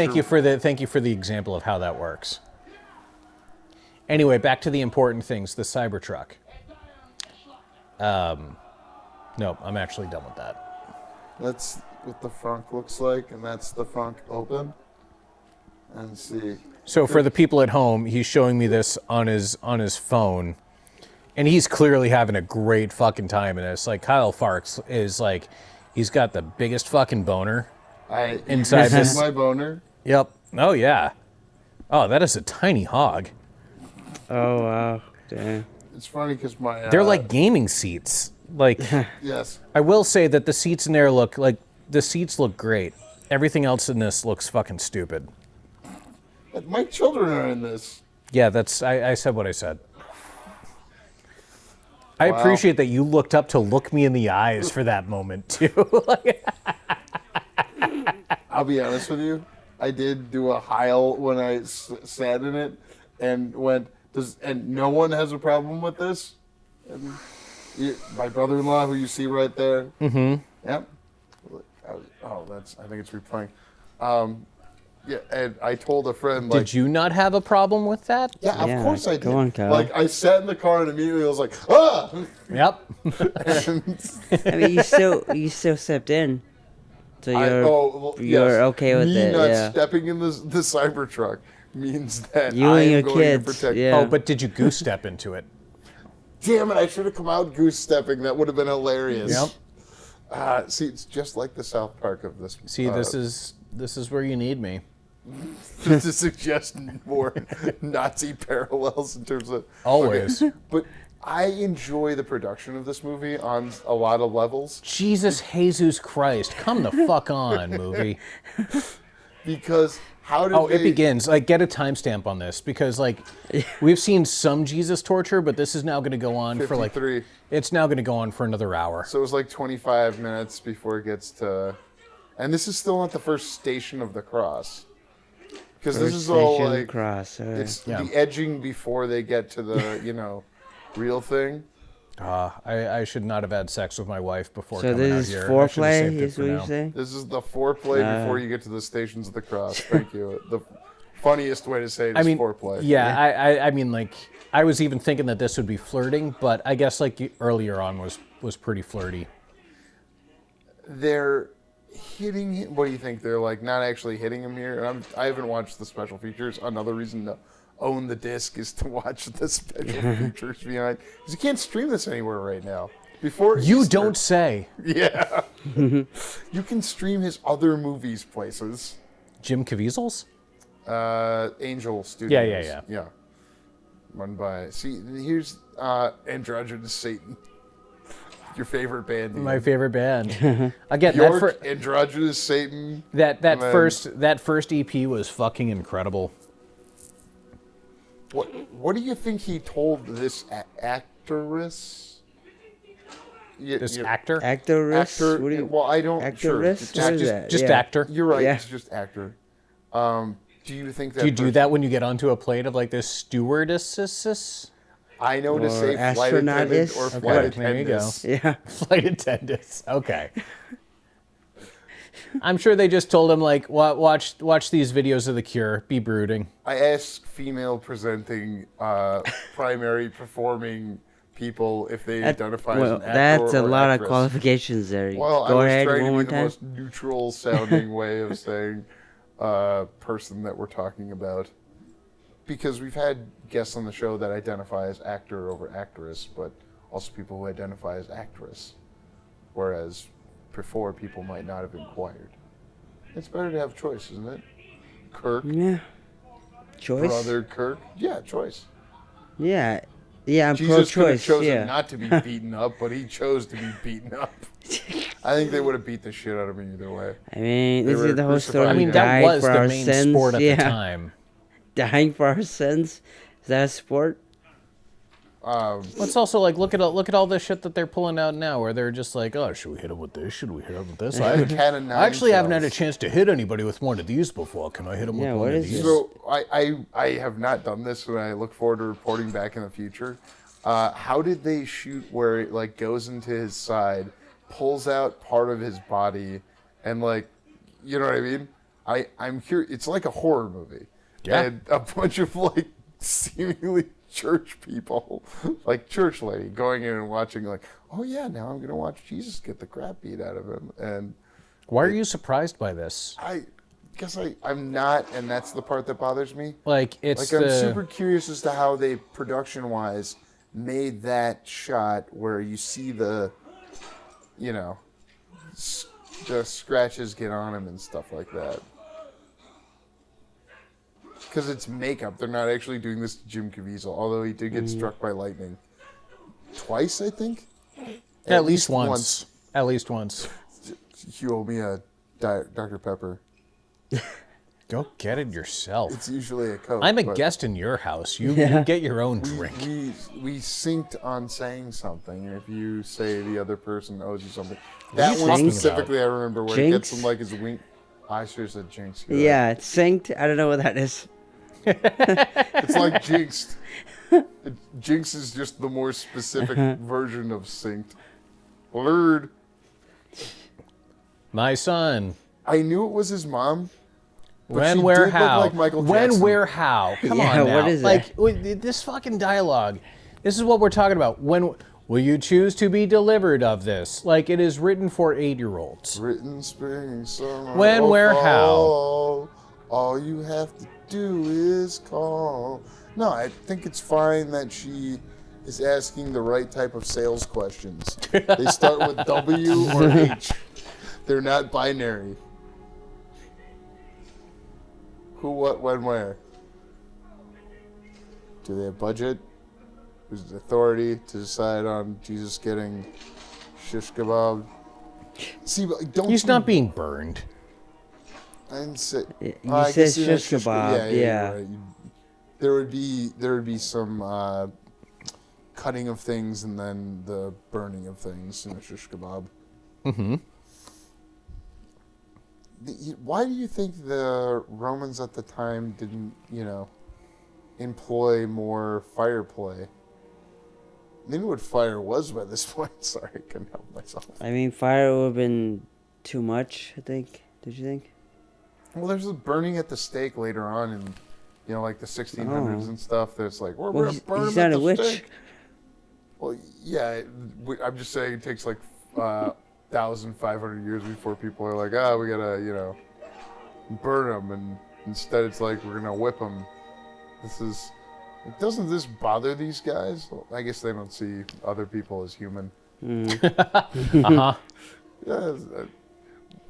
thank you for the example of how that works. Anyway, back to the important things, the Cybertruck. No, I'm actually done with that. That's what the front looks like, and that's the front open. And see. So for the people at home, he's showing me this on his phone, and he's clearly having a great fucking time in this. Like, Kyle Farx is like, he's got the biggest fucking boner inside this this. is my boner. Yep. Oh yeah. Oh, that is a tiny hog. Oh, wow. Damn. It's funny because my They're like gaming seats. Like, yes. I will say that the seats in there look great. Everything else in this looks fucking stupid. My children are in this. Yeah, I said what I said. I Wow. appreciate that you looked up to look me in the eyes for that moment too. I'll be honest with you. I did do a heil when I sat in it and went, and no one has a problem with this? And my brother-in-law, who you see right there. Mm-hmm. Yep. I think it's replaying. Yeah, and I told a friend, like... Did you not have a problem with that? Yeah, of course I did. Go on, Kyle. Like, I sat in the car and immediately I was like, ah! Yep. And I mean, you still stepped in. So you're okay with me it, not yeah. stepping in the Cybertruck means that You I and am your going kids, to protect... yeah. Oh, but did you goose step into it? Damn it, I should have come out goose stepping. That would have been hilarious. Yep. See, it's just like the South Park of this. See, this is where you need me. To suggest more Nazi parallels in terms of... Always. Okay. But I enjoy the production of this movie on a lot of levels. Jesus Jesus Christ. Come the fuck on, movie. Because how did It begins. Like, get a timestamp on this because, like, we've seen some Jesus torture, but this is now going to go on for like 53. It's now going to go on for another hour. So it was like 25 minutes before it gets to... And this is still not the first station of the cross. Because this is all like... Cross, It's Yeah. the edging before they get to the, real thing. I should not have had sex with my wife before So coming out this is here. I should have foreplay, saved it is for what you now. say? This is the foreplay before you get to the stations of the cross. Thank you. The funniest way to say it is foreplay. Yeah, I mean, like, I was even thinking that this would be flirting, but I guess, like, earlier on was pretty flirty. they're hitting him. What do you think? They're like not actually hitting him here. And I haven't watched the special features. Another reason to own the disc is to watch the special features behind. Because you can't stream this anywhere right now. Before You Easter, don't say. Yeah. You can stream his other movies places. Jim Caviezel's? Angel Studios. Yeah. Run by. See, here's Androgynous Satan. Your favorite band. My favorite band. Again, York, Androgynous Satan. that first EP was fucking incredible. What do you think he told this actress? Actor? Actress? Actor. What do you, Well, I don't. actress? Sure. What is that? Just Yeah. actor. You're right. Yeah. It's just actor. Do you think that? Do you do that when you get onto a plate of like this stewardesses? I know to Or say flight attendant astronaut-is? or Okay, flight there you go. attendant. Yeah. Flight attendants. Okay. I'm sure they just told him like, watch these videos of The Cure. Be brooding. I asked female presenting, primary performing people if they identify as an actor that's a or lot actress. of qualifications there. Well, Go I was ahead trying one to more be the time. most neutral sounding way of saying person that we're talking about. Because we've had guests on the show that identify as actor over actress, but also people who identify as actress. Whereas before, people might not have inquired. It's better to have choice, isn't it? Kirk, Yeah. Choice? brother Kirk. Yeah, choice. Yeah. Yeah, I'm Jesus could have pro-choice. chosen Yeah. not to be beaten up, but he chose to be beaten up. I think they would have beat the shit out of me either way. I mean, They this were is the whole story. crucified. I We mean, that died was for the our main sins. sport at Yeah. the time. Dying for our sins? Is that a sport? It's also like look at all this shit that they're pulling out now, where they're just like, oh, should we hit him with this? Should we hit him with this? I Cat of nine actually haven't had a tails. chance to hit anybody with one of these before. Can I hit him Yeah, with what one of is these? this? So I have not done this, and I look forward to reporting back in the future. How did they shoot where it like goes into his side, pulls out part of his body, and like, you know what I mean? I'm curious. It's like a horror movie. Yeah. And a bunch of like seemingly church people, like church lady, going in and watching like, oh yeah, now I'm gonna watch Jesus get the crap beat out of him, and Why are you surprised by this? I guess I'm not, and that's the part that bothers me. Like it's Like I'm super curious as to how they production-wise made that shot where you see the, you know, the scratches get on him and stuff like that. Because it's makeup. They're not actually doing this to Jim Caviezel, although he did get struck by lightning. Twice, I think? at least once. At least once. You owe me a Dr. Pepper. Go get it yourself. It's usually a Coke. I'm a but guest in your house. You get your own drink. We synced on saying something, and if you say the other person owes you something. What are That you one talking specifically I remember where he Jinx? gets him like his wink. I should have said jinx. You're Yeah, right. it's synced. I don't know what that is. It's like jinxed. Jinx is just the more specific version of synced. Blurred. My son. I knew it was his mom. But When, she where, did look how? like Michael When, Jackson. where, how? Come Yeah, on now. what is like that? wait, this fucking dialogue. This is what we're talking about. When will you choose to be delivered of this? Like it is written for 8-year-olds. Written spring, summer, When, or where, fall. All you have to do is call. No, I think it's fine that she is asking the right type of sales questions. They start with W or H. They're not binary. Who, what, when, where? Do they have budget? Who's the authority to decide on Jesus getting shish kebab? See, but don't He's you- not being burned. I didn't say. You I said guess in a shish kebab, yeah. you're right. There would be some cutting of things and then the burning of things in a shish kebab. Mm-hmm. Why do you think the Romans at the time didn't, employ more fire play? They knew what fire was by this point. Sorry, I couldn't help myself. I mean, fire would have been too much, I think. Did you think? Well, there's the burning at the stake later on in, like the 1600s and stuff. That's like, we're Well, going to burn he's him at not a the witch. stake. Well, yeah, I'm just saying it takes like 1,500 years before people are like, we gotta, burn them, and instead it's like we're gonna whip them. Doesn't this bother these guys? Well, I guess they don't see other people as human. Uh-huh. Yeah,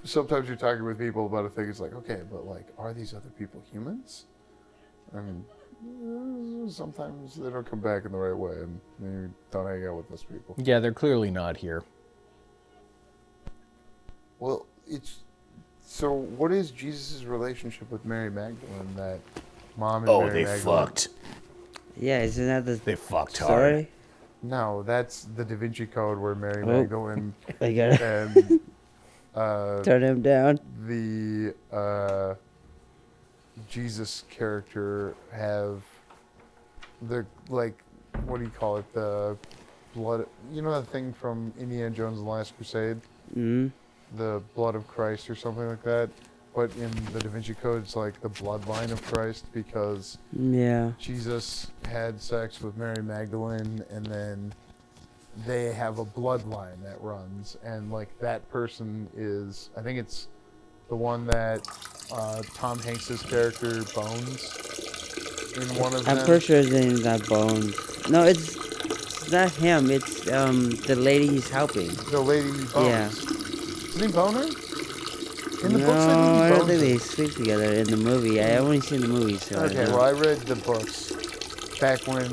sometimes you're talking with people about a thing. It's like, okay, but like, are these other people humans? I mean, sometimes they don't come back in the right way, and you don't hang out with those people. Yeah, they're clearly not here. Well, so. What is Jesus' relationship with Mary Magdalene? That mom and Mary Magdalene. Fucked. Yeah, isn't that the They fucked hard. story? No, that's the Da Vinci Code, where Mary Magdalene I gotta and turn him down. the Jesus character have the, like, what do you call it? The blood. You know that thing from Indiana Jones and the Last Crusade? Mm-hmm. The blood of Christ or something like that. But in the Da Vinci Code, it's like the bloodline of Christ, because Yeah. Jesus had sex with Mary Magdalene, and then they have a bloodline that runs, and like that person is, I think it's the one that Tom Hanks's character bones in one of them. I'm pretty sure his name's not Bones. No, it's not him. It's the lady he's helping. The lady he bones. Yeah. Isn't he boner? In the No, books, I don't bones think her. they sleep together in the movie. I only seen the movie, so I Okay, don't know. well, I read the books back when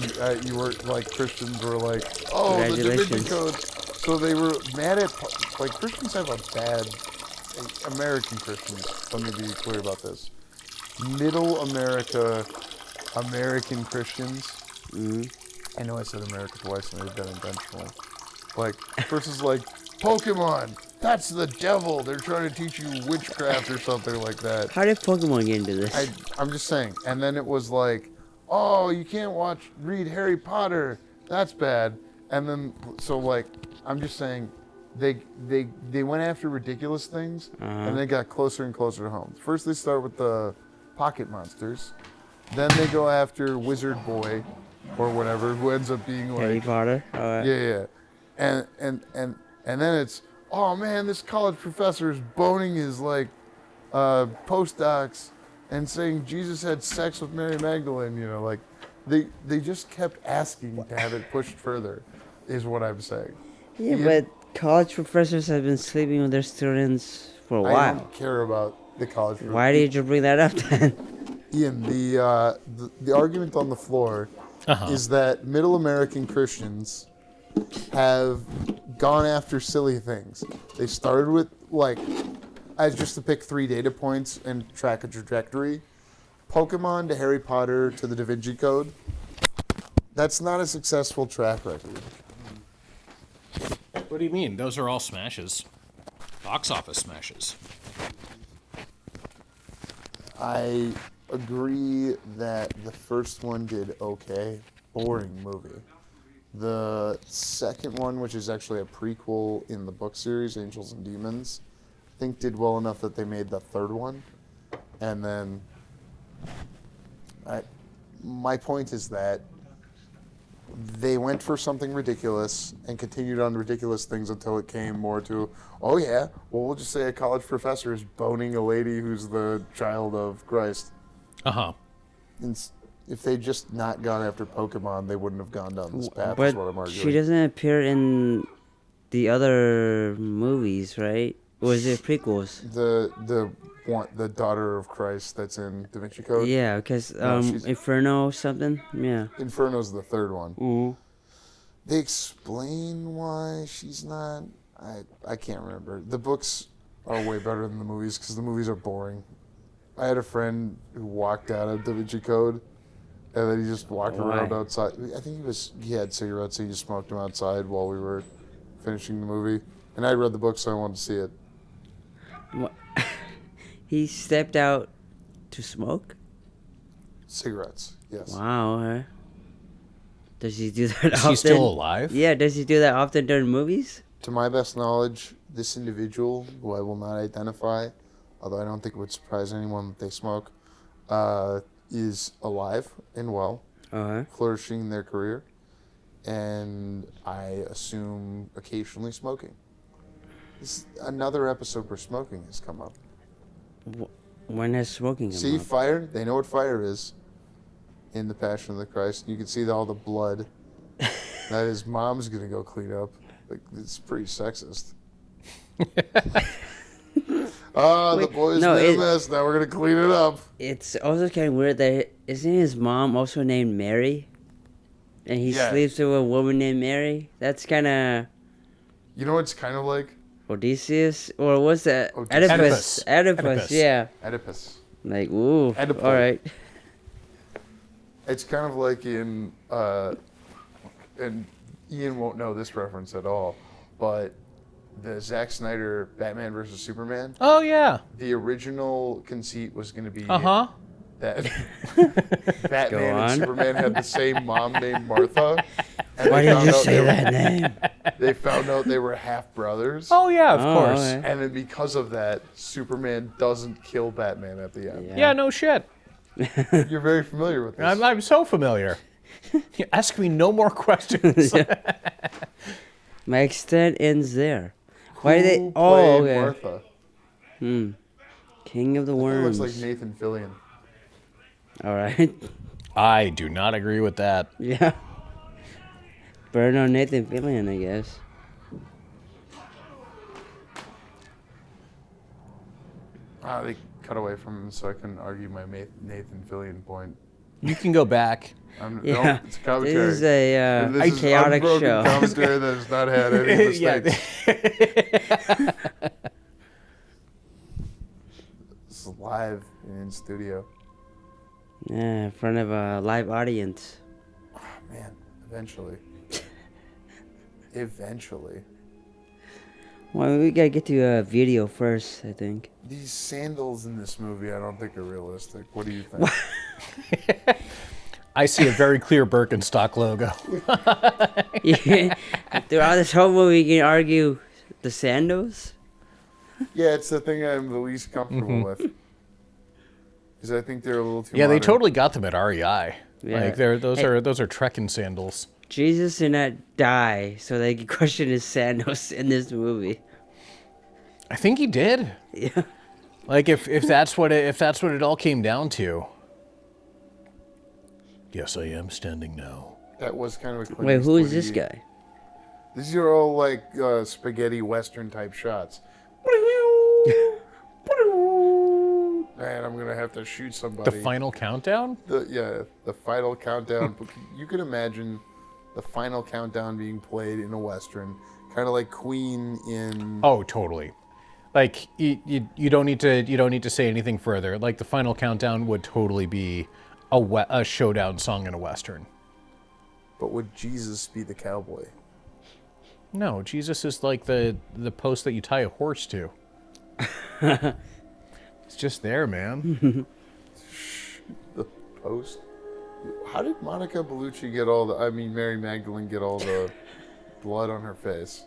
you were like, Christians were like, oh, the Da Vinci Congratulations. Code. So they were mad at, like, Christians have a bad, American Christians, let me be clear about this. Middle America, American Christians, I know I said America twice and I did that intentionally. Like, first is like, Pokemon, that's the devil. They're trying to teach you witchcraft or something like that. How did Pokemon get into this? I'm just saying. And then it was like, oh, you can't read Harry Potter. That's bad. And then, so like, I'm just saying, they went after ridiculous things, and they got closer and closer to home. First they start with the pocket monsters. Then they go after Wizard Boy, or whatever, who ends up being like... Harry Potter? Alright. Yeah. And then it's, oh man, this college professor is boning his like postdocs and saying Jesus had sex with Mary Magdalene. Like they just kept asking to have it pushed further, is what I'm saying. Yeah, but college professors have been sleeping with their students for a I while. don't care about the college. Why did you bring that up then? Ian, the argument on the floor is that Middle American Christians have gone after silly things. They started with, like, as just to pick 3 data points and track a trajectory, Pokemon to Harry Potter to the Da Vinci Code. That's not a successful track record. What do you mean? Those are all smashes. Box office smashes. I agree that the first one did okay. Boring movie. The second one, which is actually a prequel in the book series, Angels and Demons, I think did well enough that they made the third one. And then, my point is that they went for something ridiculous and continued on ridiculous things until it came more to, oh yeah, well, we'll just say a college professor is boning a lady who's the child of Christ. Uh-huh. And if they'd just not gone after Pokemon, they wouldn't have gone down this path, But is what I'm arguing. she doesn't appear in the other movies, right? Or is it prequels? The daughter of Christ that's in Da Vinci Code? Yeah, because No, she's- Inferno something? Yeah. Inferno's the third one. Mm. They explain why she's not... I can't remember. The books are way better than the movies because the movies are boring. I had a friend who walked out of Da Vinci Code, and then he just walked around outside. I think he had cigarettes, so he just smoked them outside while we were finishing the movie. And I read the book, so I wanted to see it. He stepped out to smoke? Cigarettes, yes. Wow. Huh? Does he do that Is often? he still alive? Yeah, does he do that often during movies? To my best knowledge, this individual, who I will not identify, although I don't think it would surprise anyone that they smoke, is alive and well, flourishing in their career, and I assume occasionally smoking. Another episode where smoking has come up. When has smoking come See, up? fire? They know what fire is in the Passion of the Christ. You can see all the blood that his mom's going to go clean up. Like, it's pretty sexist. The boys made a mess. Now we're going to clean it up. It's also kind of weird that isn't his mom also named Mary? And he sleeps with a woman named Mary? That's kind of... You know what it's kind of like? Odysseus? Or what's that? Oedipus. Oedipus, yeah. Oedipus. Like, ooh, Oedipus. all right. It's kind of like in, and Ian won't know this reference at all, but the Zack Snyder Batman vs. Superman. Oh, yeah. The original conceit was going to be that Batman and Superman had the same mom named Martha. Why did you say that name? They found out they were half brothers. Oh, yeah, of course. Okay. And then because of that, Superman doesn't kill Batman at the end. Yeah, no shit. You're very familiar with this. I'm so familiar. You ask me no more questions. My extent ends there. Why did they... Who Oh, played okay. Martha? King of the He Worms. looks like Nathan Fillion. All right. I do not agree with that. Yeah. Burn on Nathan Fillion, I guess. They cut away from him so I can argue my Nathan Fillion point. You can go back. No, Yeah. it's a commentary. This is a This is chaotic unbroken show. commentary that has not had any mistakes. This is live and in studio. Yeah, in front of a live audience. Oh, man, eventually. Eventually. Well, we gotta get to a video first, I think. These sandals in this movie I don't think are realistic. What do you think? I see a very clear Birkenstock logo. Yeah. Throughout this whole movie, you can argue the sandals. Yeah, it's the thing I'm the least comfortable with. Because I think they're a little too Yeah, they modern. totally got them at REI. Yeah. Like those are trekking sandals. Jesus did not die, so they could question his sandals in this movie. I think he did. Yeah. Like if that's what it all came down to. Yes, I am standing now. That was kind of a Clint Wait, who is Eastwood-y- this guy? These are all like spaghetti western type shots. Man, I'm gonna have to shoot somebody. The final countdown? The final countdown. You can imagine the final countdown being played in a western, kind of like Queen in. Oh, totally. Like you don't need to say anything further. Like the final countdown would totally be a showdown song in a western. But would Jesus be the cowboy? No, Jesus is like the post that you tie a horse to. It's just there, man. The post. How did Monica Bellucci get Mary Magdalene get all the blood on her face?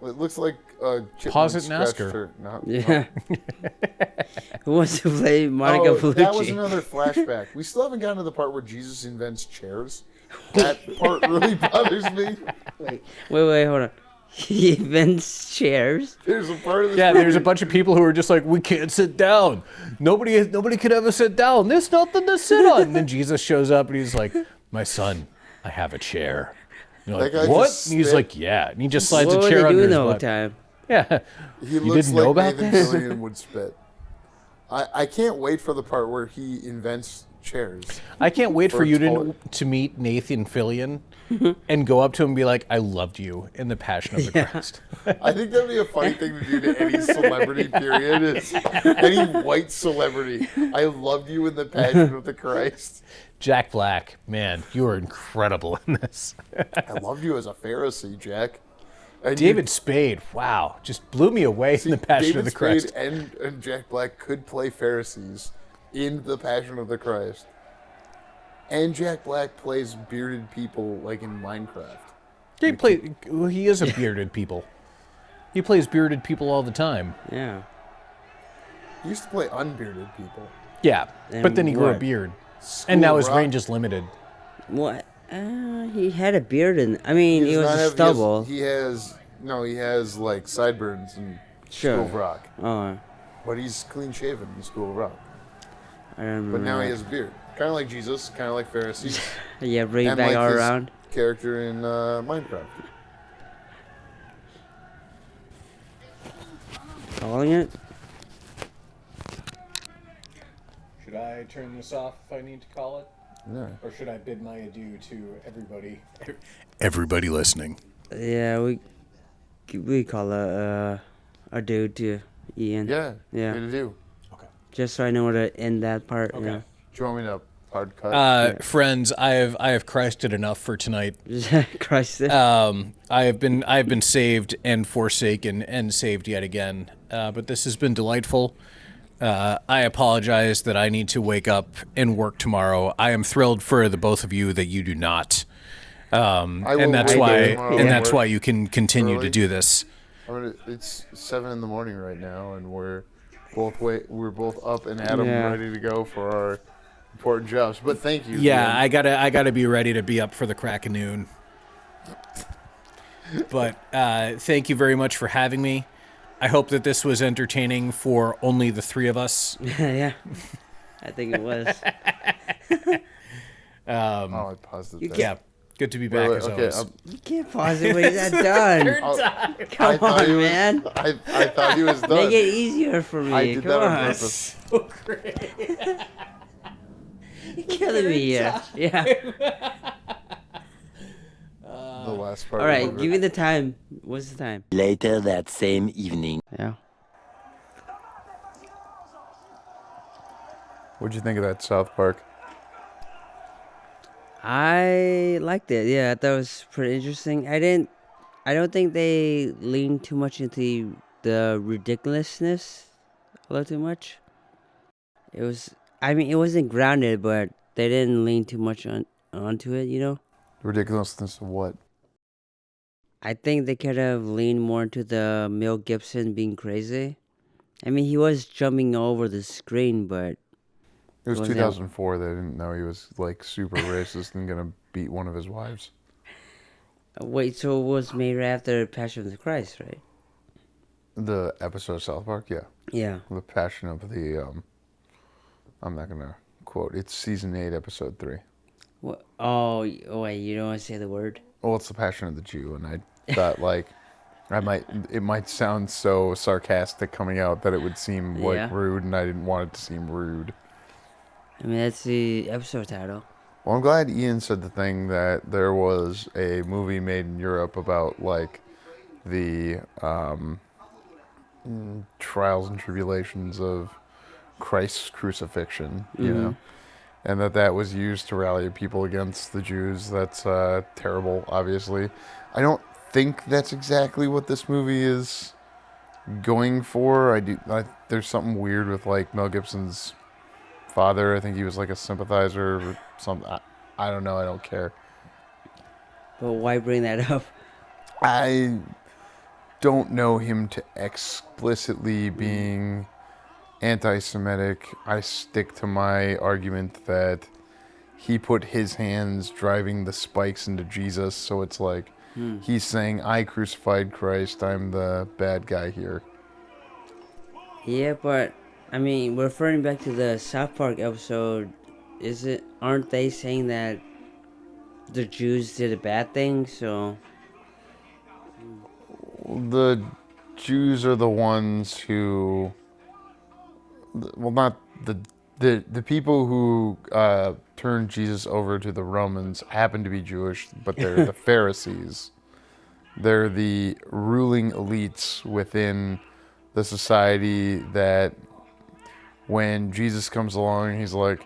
It looks like a chipmunk Pause it and ask scratched her. No, Yeah. Who wants to play Monica Bellucci? That was another flashback. We still haven't gotten to the part where Jesus invents chairs. That part really bothers me. Wait, hold on. He invents chairs. There's a part of this Yeah, movie- there's a bunch of people who are just like, we can't sit down. Nobody could ever sit down. There's nothing to sit on. And then Jesus shows up and he's like, my son, I have a chair. And you're That like, guy what? just And he's spit. like, yeah. And he just slides What a were chair they under doing his the whole butt. time? Yeah. He You looks didn't like know about Nathan this? Fillion would spit. I can't wait for the part where he invents chairs. I can't wait For for a you toilet. to meet Nathan Fillion and go up to him and be like, I loved you in the Passion of the Christ. I think that'd be a funny thing to do to any celebrity, period. Is any white celebrity. I loved you in the Passion of the Christ. Jack Black, man, you are incredible in this. I loved you as a Pharisee, Jack. And David Spade, wow, just blew me away in the Passion David of the Christ. Spade and Jack Black could play Pharisees in the Passion of the Christ. And Jack Black plays bearded people like in Minecraft. He is a bearded people. He plays bearded people all the time. Yeah. He used to play unbearded people. Yeah, but then he grew a what? beard. And now his School Rock. range is limited. What? He had a beard in. I mean, it does was not a have- stubble. He has No, he has like sideburns in Sure. School of Rock. Oh, But he's clean shaven in School of Rock. I don't remember. But now he that. has a beard. Kind of like Jesus, kind of like Pharisees. Yeah, bring it and back like all his around. character in Minecraft. Calling it? Should I turn this off if I need to call it? Yeah. Or should I bid my adieu to everybody listening? Yeah, we call a dude to Ian. Yeah. Yeah. Way to do. Okay. Just so I know where to end that part. Okay. Yeah. Do you want me to hard cut? Friends, I have Christed enough for tonight. Christ. I have been saved and forsaken and saved yet again. But this has been delightful. I apologize that I need to wake up and work tomorrow. I am thrilled for the both of you that you do not. And that's why you can continue to Early. do this. It's 7 in the morning right now, and we're both up and at 'em, Yeah. ready to go for our important jobs. But thank you. Yeah, Ian. I gotta be ready to be up for the crack of noon. But thank you very much for having me. I hope that this was entertaining for only the three of us. Yeah. I think it was. I paused it. You there. Yeah, good to be back as okay. always. You can't pause it when he's not done. Come thought he on, was- man. I thought he was done. Make it easier for me. I did Come that on on. purpose. So great. You're killing me here. Yeah. The last part. All right, of it. give me the time. What's the time? Later that same evening. Yeah. What'd you think of that South Park? I liked it. Yeah, I thought it was pretty interesting. I don't think they leaned too much into the ridiculousness a little too much. It wasn't grounded, but they didn't lean too much onto it, you know? Ridiculousness of what? I think they could have leaned more into the Mel Gibson being crazy. I mean, he was jumping over the screen, but It was Was it- 2004. They didn't know he was like super racist and gonna beat one of his wives. wait, so it was made right after Passion of the Christ, right? The episode of South Park, yeah. Yeah. The Passion of the I'm not gonna quote. It's season 8, episode 3. What? Oh, wait, you don't want to say the word? Well, it's the Passion of the Jew, and I thought like it might sound so sarcastic coming out that it would seem like Yeah. rude, and I didn't want it to seem rude. I mean, that's the episode title. Well, I'm glad Ian said the thing that there was a movie made in Europe about like the trials and tribulations of Christ's crucifixion, you know, and that was used to rally people against the Jews. That's terrible, obviously. I don't think that's exactly what this movie is going for. There's something weird with like Mel Gibson's father. I think he was like a sympathizer or something. I don't know. I don't care. But why bring that up? I don't know him to explicitly being anti-Semitic. I stick to my argument that he put his hands driving the spikes into Jesus. So it's like he's saying, I crucified Christ. I'm the bad guy here. Yeah, but I mean, referring back to the South Park episode, aren't they saying that the Jews did a bad thing? So The Jews are the ones who, well, not the people who turned Jesus over to the Romans happen to be Jewish, but they're the Pharisees. They're the ruling elites within the society that when Jesus comes along, he's like,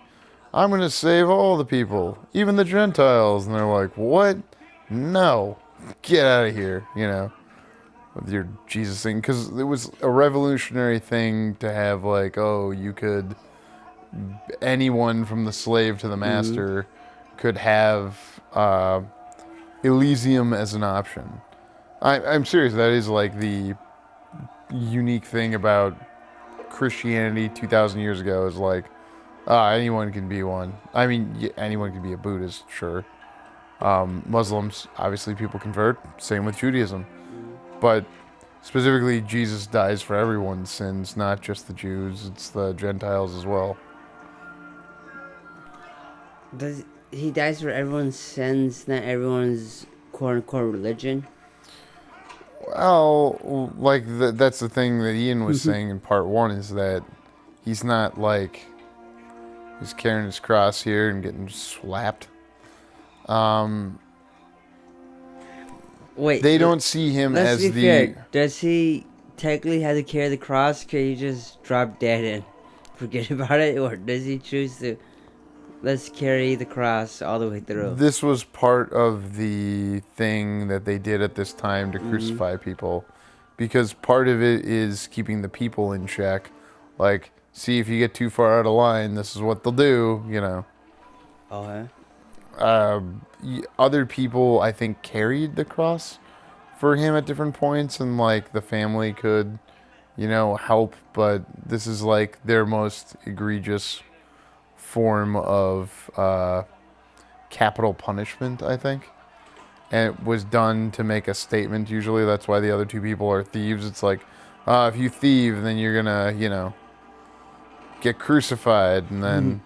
I'm going to save all the people, even the Gentiles. And they're like, what? No, get out of here, you know, with your Jesus thing. Because it was a revolutionary thing to have like, oh, you could, anyone from the slave to the master could have Elysium as an option. I'm serious. That is like the unique thing about Christianity 2,000 years ago is like, anyone can be one. I mean, anyone can be a Buddhist, sure. Muslims, obviously people convert. Same with Judaism. but specifically, Jesus dies for everyone's sins, not just the Jews. It's the Gentiles as well. He dies for everyone's sins, not everyone's quote-unquote religion? Well, like, that's the thing that Ian was saying in part one, is that he's not, like, he's carrying his cross here and getting slapped. Wait, They don't see him let's as be the... fair. Does he technically have to carry the cross? Could he just drop dead and forget about it? Or does he choose to, let's carry the cross all the way through? This was part of the thing that they did at this time to crucify people, because part of it is keeping the people in check. Like, see, if you get too far out of line, this is what they'll do, you know. Okay. Other people, I think, carried the cross for him at different points, and, like, the family could, you know, help, but this is, like, their most egregious form of capital punishment, I think. And it was done to make a statement, usually. That's why the other two people are thieves. It's like, if you thieve, then you're gonna, you know, get crucified. And then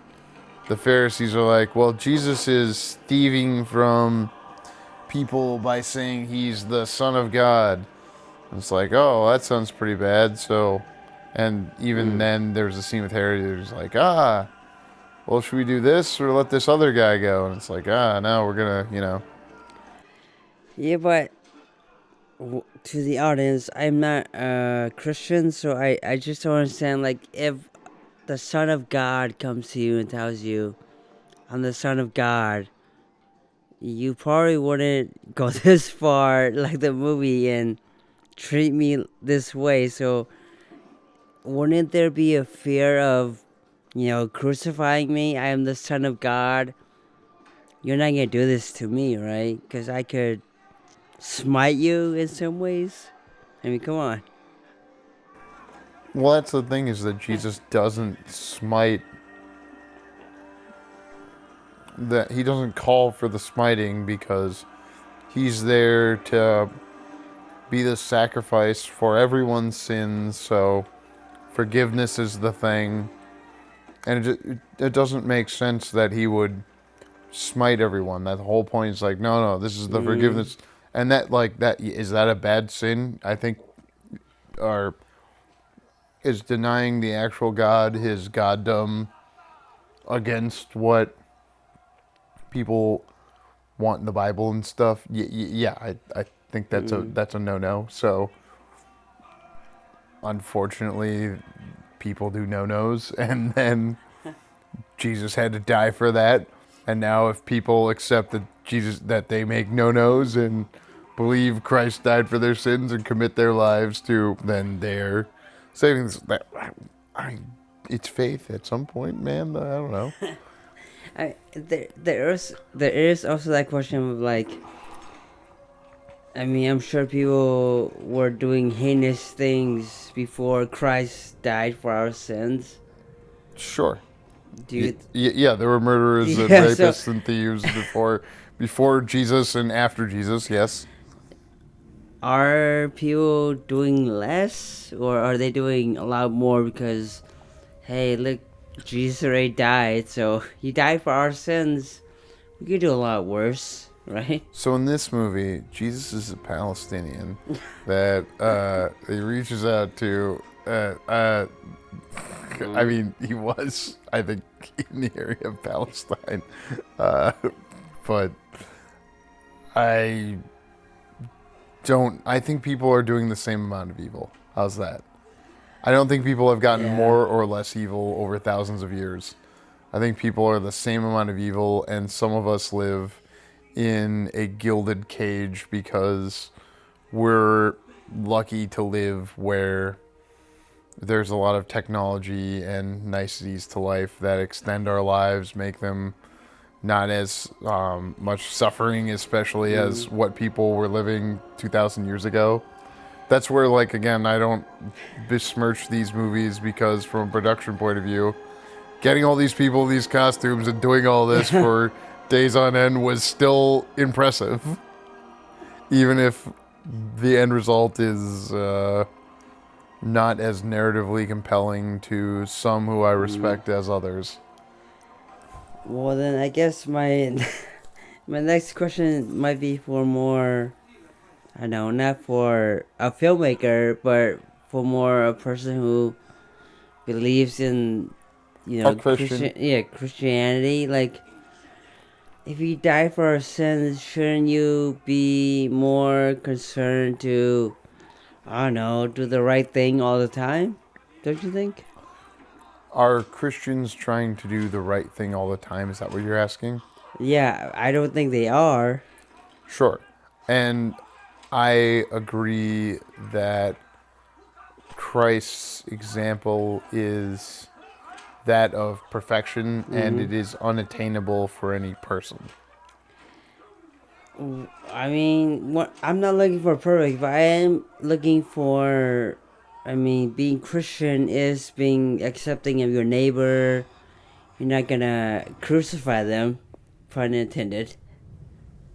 the Pharisees are like, well, Jesus is thieving from people by saying he's the Son of God. And it's like, oh, that sounds pretty bad. So, and even then, there's a scene with Herod. There's like, well, should we do this or let this other guy go? And it's like, no, we're gonna, you know. Yeah, but to the audience, I'm not a Christian, so I just don't understand, like, if the Son of God comes to you and tells you, I'm the Son of God, you probably wouldn't go this far, like the movie, and treat me this way. So wouldn't there be a fear of, you know, crucifying me? I am the Son of God. You're not going to do this to me, right? Because I could smite you in some ways. I mean, come on. Well, that's the thing, is that Jesus doesn't smite. That he doesn't call for the smiting, because he's there to be the sacrifice for everyone's sins. So forgiveness is the thing, and it doesn't make sense that he would smite everyone. That the whole point is like, no, this is the forgiveness, and that, like, that is that a bad sin? I think, or is denying the actual God his goddom against what people want in the Bible and stuff. Yeah, I think that's a no-no. So unfortunately, people do no-nos, and then Jesus had to die for that. And now if people accept that they make no-nos and believe Christ died for their sins and commit their lives to, then they're saving that. It's faith at some point, man. I don't know. There is also that question of, like, I mean, I'm sure people were doing heinous things before Christ died for our sins. Sure. Dude. Yeah, there were murderers and rapists and thieves before Jesus and after Jesus, yes. Are people doing less, or are they doing a lot more because, hey, look, Jesus already died, so he died for our sins. We could do a lot worse, right? So in this movie, Jesus is a Palestinian that he reaches out to. I mean, he was, I think, in the area of Palestine, but I think people are doing the same amount of evil. How's that? I don't think people have gotten more or less evil over thousands of years. I think people are the same amount of evil, and some of us live in a gilded cage because we're lucky to live where there's a lot of technology and niceties to life that extend our lives, make them not as much suffering, especially as what people were living 2,000 years ago. That's where, like, again, I don't besmirch these movies, because from a production point of view, getting all these people in these costumes and doing all this for days on end was still impressive. Even if the end result is not as narratively compelling to some who I respect as others. Well, then I guess my my next question might be for more, I don't know, not for a filmmaker, but for more a person who believes in, A Christian. Christianity. Like, if you die for our sins, shouldn't you be more concerned to, I don't know, do the right thing all the time? Don't you think? Are Christians trying to do the right thing all the time? Is that what you're asking? Yeah, I don't think they are. Sure. And I agree that Christ's example is that of perfection, and it is unattainable for any person. I mean, I'm not looking for perfect, but I am looking for. I mean, being Christian is being accepting of your neighbor. You're not gonna crucify them, pun intended.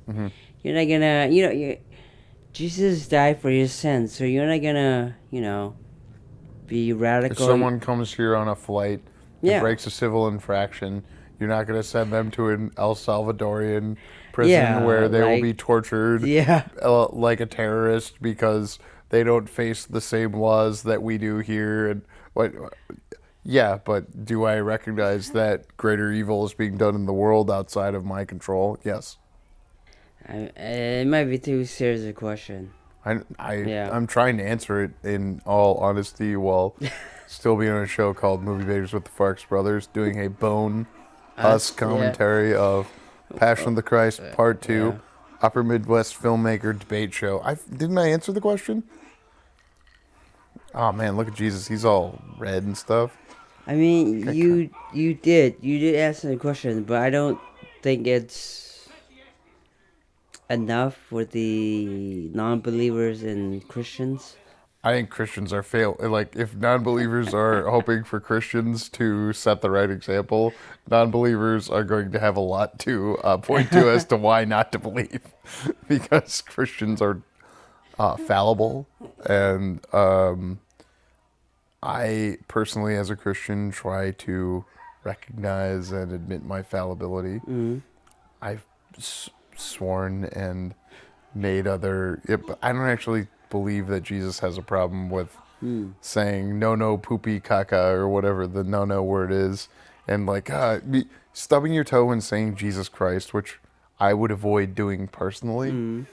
You're not gonna, Jesus died for your sins, so you're not gonna, be If radical. someone comes here on a flight and Yeah. breaks a civil infraction, you're not going to send them to an El Salvadorian prison Yeah, where they will like- be tortured Yeah. like a terrorist because they don't face the same laws that we do here. And what? Yeah, but do I recognize that greater evil is being done in the world outside of my control? Yes. It might be too serious a question. Yeah. I'm trying to answer it in all honesty while still being on a show called Movie Baiters with the Farx Brothers, doing a bone us commentary of Passion of the Christ Part 2, Yeah. Upper Midwest filmmaker debate show. Didn't I answer the question? Oh man, look at Jesus. He's all red and stuff. I mean, you did answer the question, but I don't think it's enough for the non-believers and Christians. I think Christians are like, if non-believers are hoping for Christians to set the right example, non-believers are going to have a lot to point to as to why not to believe, because Christians are fallible, and I personally, as a Christian, try to recognize and admit my fallibility. I've sworn and made but I don't actually believe that Jesus has a problem with saying no poopy caca or whatever the no word is, and like stubbing your toe and saying Jesus Christ, which I would avoid doing personally.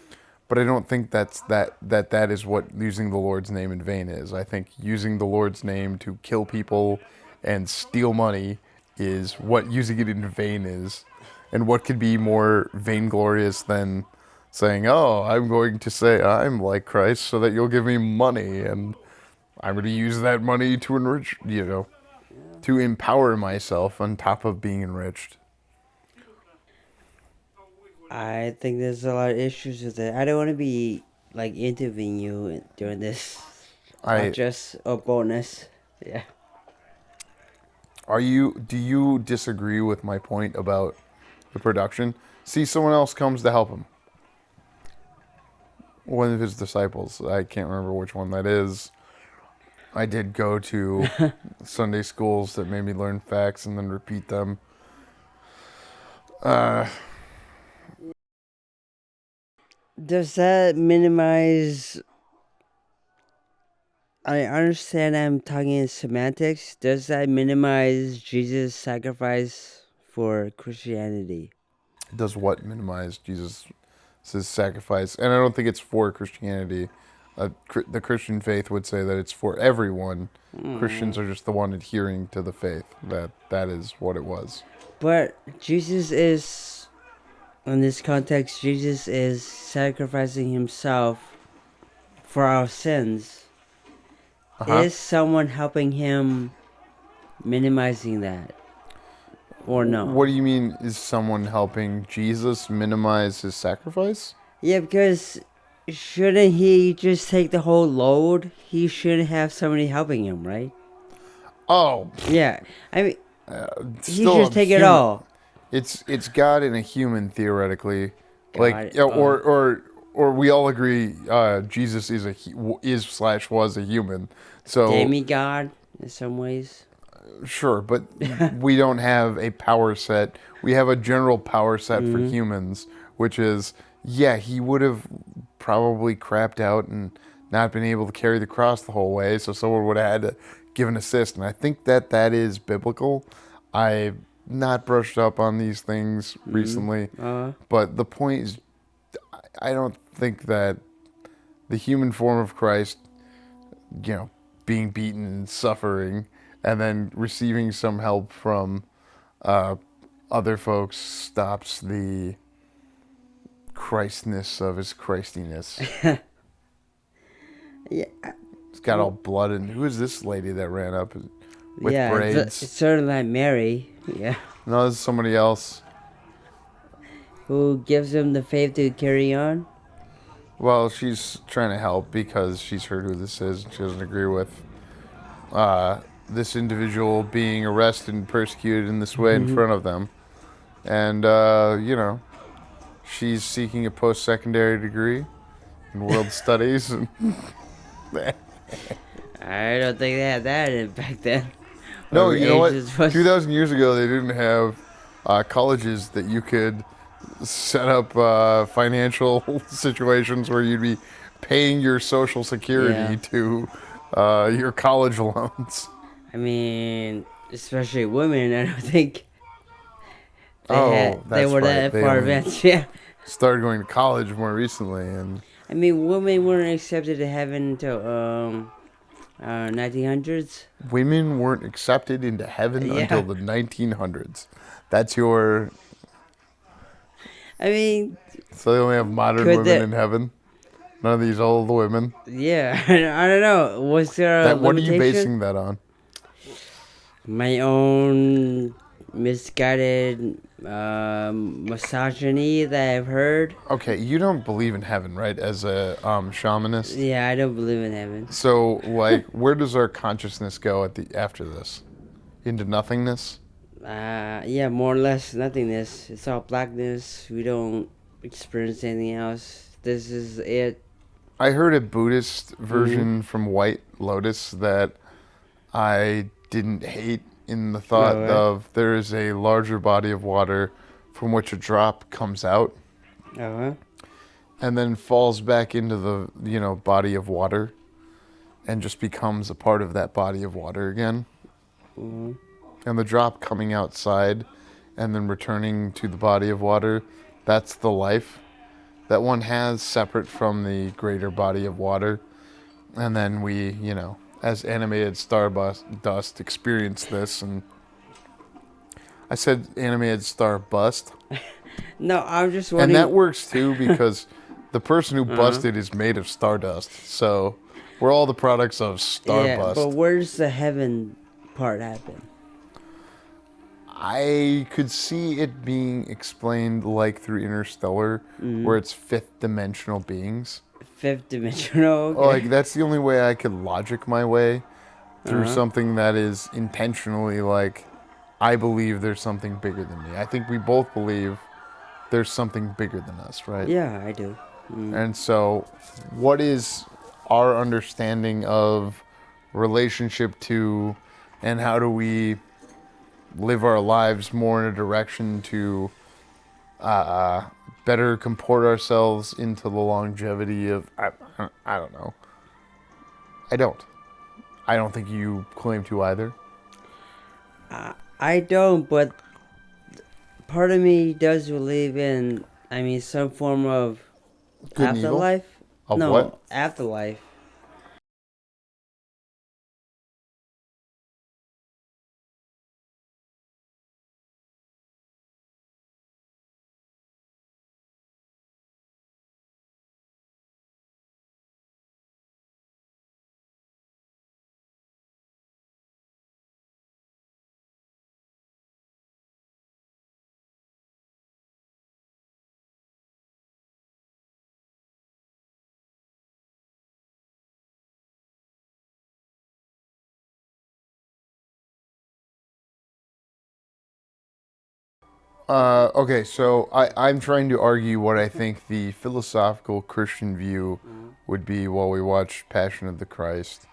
But I don't think that is what using the Lord's name in vain is. I think using the Lord's name to kill people and steal money is what using it in vain is. And what could be more vainglorious than saying, oh, I'm going to say I'm like Christ so that you'll give me money, and I'm going to use that money to enrich, to empower myself on top of being enriched. I think there's a lot of issues with it. I don't want to be like interviewing you during this. Just a bonus. Yeah. Do you disagree with my point about the production? See, someone else comes to help him. One of his disciples. I can't remember which one that is. I did go to Sunday schools that made me learn facts and then repeat them. Does that minimize... I understand I'm talking in semantics. Does that minimize Jesus' sacrifice for Christianity? Does what minimize Jesus' sacrifice? And I don't think it's for Christianity. The Christian faith would say that it's for everyone. Christians are just the one adhering to the faith. That is what it was. But Jesus is, in this context, Jesus is sacrificing himself for our sins. Is someone helping him minimizing that? Or no? What do you mean, is someone helping Jesus minimize his sacrifice? Yeah, because shouldn't he just take the whole load? He should have somebody helping him, right? Oh. Yeah. I mean, he still should take it all. It's God and a human, theoretically. God, or or we all agree Jesus is/was a human. So Demigod in some ways. sure, but we don't have a power set. We have a general power set for humans, which is, yeah, he would have probably crapped out and not been able to carry the cross the whole way, so someone would have had to give an assist. And I think that is biblical. I've not brushed up on these things recently, but the point is, I don't think that the human form of Christ, being beaten and suffering, and then receiving some help from other folks stops the Christness of his Christiness. Yeah. It's got all blood, and who is this lady that ran up with braids? It's sort of like Mary. Yeah. No, this is somebody else. Who gives him the faith to carry on? Well, she's trying to help because she's heard who this is, and she doesn't agree with this individual being arrested and persecuted in this way in front of them. And, she's seeking a post-secondary degree in world studies. And I don't think they had that back then. no, Or you know what? ages was- 2,000 years ago, they didn't have colleges that you could set up financial situations where you'd be paying your Social Security to your college loans. I mean, especially women, I don't think they that's were right. that They far only advanced. Yeah. started going to college more recently, and I mean, women weren't accepted to heaven until 1900s. women weren't accepted into heaven Yeah. until the 1900s. That's your... I mean, So they only have modern Could women they- in heaven? None of these old women? yeah, I don't know. Was there a What are you limitation? basing that on? My own misguided misogyny that I've heard. Okay, you don't believe in heaven, right? As a shamanist? Yeah, I don't believe in heaven. So, like, where does our consciousness go after this? Into nothingness? Yeah, more or less nothingness. It's all blackness. We don't experience anything else. This is it. I heard a Buddhist version from White Lotus that I didn't hate, in the thought No, right? of there is a larger body of water from which a drop comes out Uh-huh. and then falls back into the body of water and just becomes a part of that body of water again. Mm-hmm. And the drop coming outside and then returning to the body of water, that's the life that one has separate from the greater body of water. And then we, as animated stardust, experience this. And I said animated starbust. No, I'm just And wondering. that works too because the person who busted is made of stardust. So we're all the products of yeah, starbust. but where's the heaven part happen? I could see it being explained like through Interstellar, where it's fifth dimensional beings. Fifth dimensional. Okay. Like, that's the only way I could logic my way through something that is intentionally like, I believe there's something bigger than me. I think we both believe there's something bigger than us, right? Yeah, I do. And so, what is our understanding of relationship to, and how do we live our lives more in a direction to better comport ourselves into the longevity of, I don't know. I don't think you claim to either. I don't, but part of me does believe in, some form of Good and evil? afterlife. Of no, what? afterlife. Okay, so I'm trying to argue what I think the philosophical Christian view would be while we watch Passion of the Christ.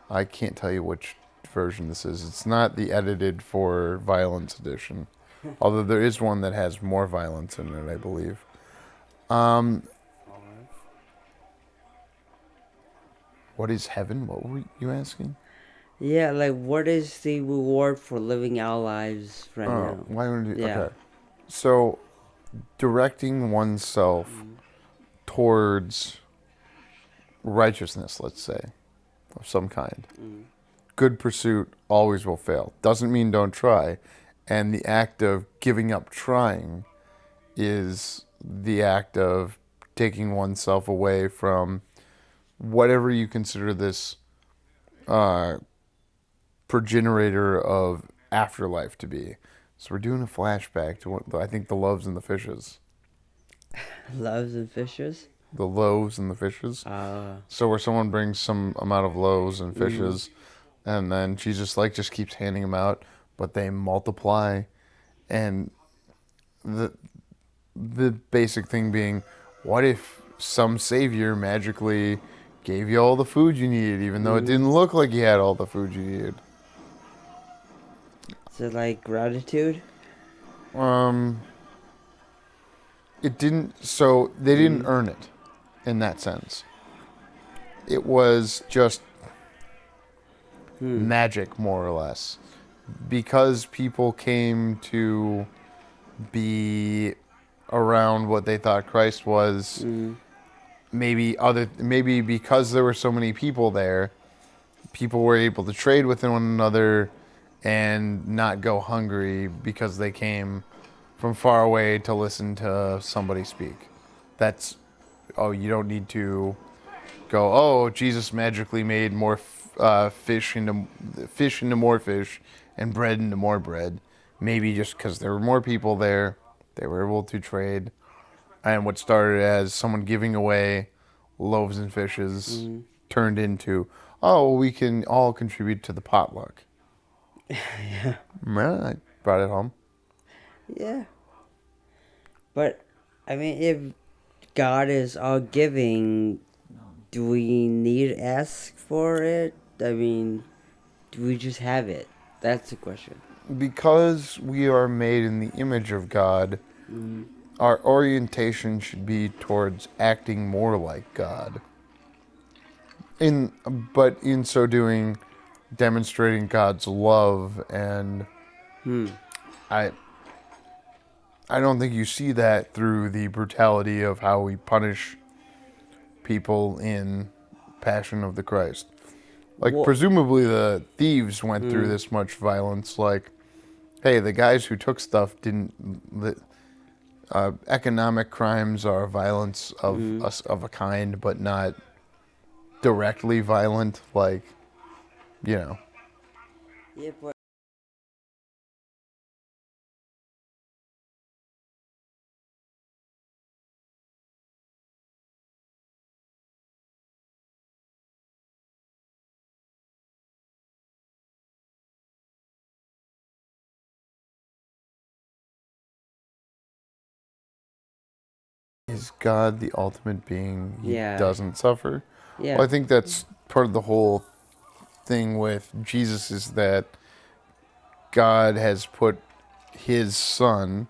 I can't tell you which version this is. It's not the edited for violence edition, although there is one that has more violence in it, I believe. What is heaven? What were you asking? Yeah, like what is the reward for living our lives right now? Why would you? Yeah. Okay. So, directing oneself towards righteousness, let's say, of some kind. Good pursuit always will fail. Doesn't mean don't try. And the act of giving up trying is the act of taking oneself away from whatever you consider this progenitor of afterlife to be. So we're doing a flashback to what I think the loaves and the fishes. Loaves and fishes? The loaves and the fishes. Ah. So where someone brings some amount of loaves and fishes, and then Jesus just keeps handing them out, but they multiply, and the basic thing being, what if some savior magically gave you all the food you needed, even though it didn't look like you had all the food you needed? Is it like gratitude? It didn't. So they didn't earn it, in that sense. It was just magic, more or less, because people came to be around what they thought Christ was. Maybe because there were so many people there, people were able to trade with one another and not go hungry because they came from far away to listen to somebody speak. You don't need to go, oh, Jesus magically made more fish into more fish and bread into more bread. Maybe just because there were more people there, they were able to trade. And what started as someone giving away loaves and fishes turned into, we can all contribute to the potluck. Yeah. Well, I brought it home. Yeah. But, I mean, if God is all giving, do we need to ask for it? I mean, do we just have it? That's the question. Because we are made in the image of God, our orientation should be towards acting more like God. But in so doing, demonstrating God's love, and I don't think you see that through the brutality of how we punish people in Passion of the Christ. Presumably the thieves went through this much violence. Like, hey, the guys who took stuff didn't. Economic crimes are violence of a kind, but not directly violent. Yeah, but Is God the ultimate being? He doesn't suffer. yeah. Well, I think that's part of the whole thing with Jesus, is that God has put his son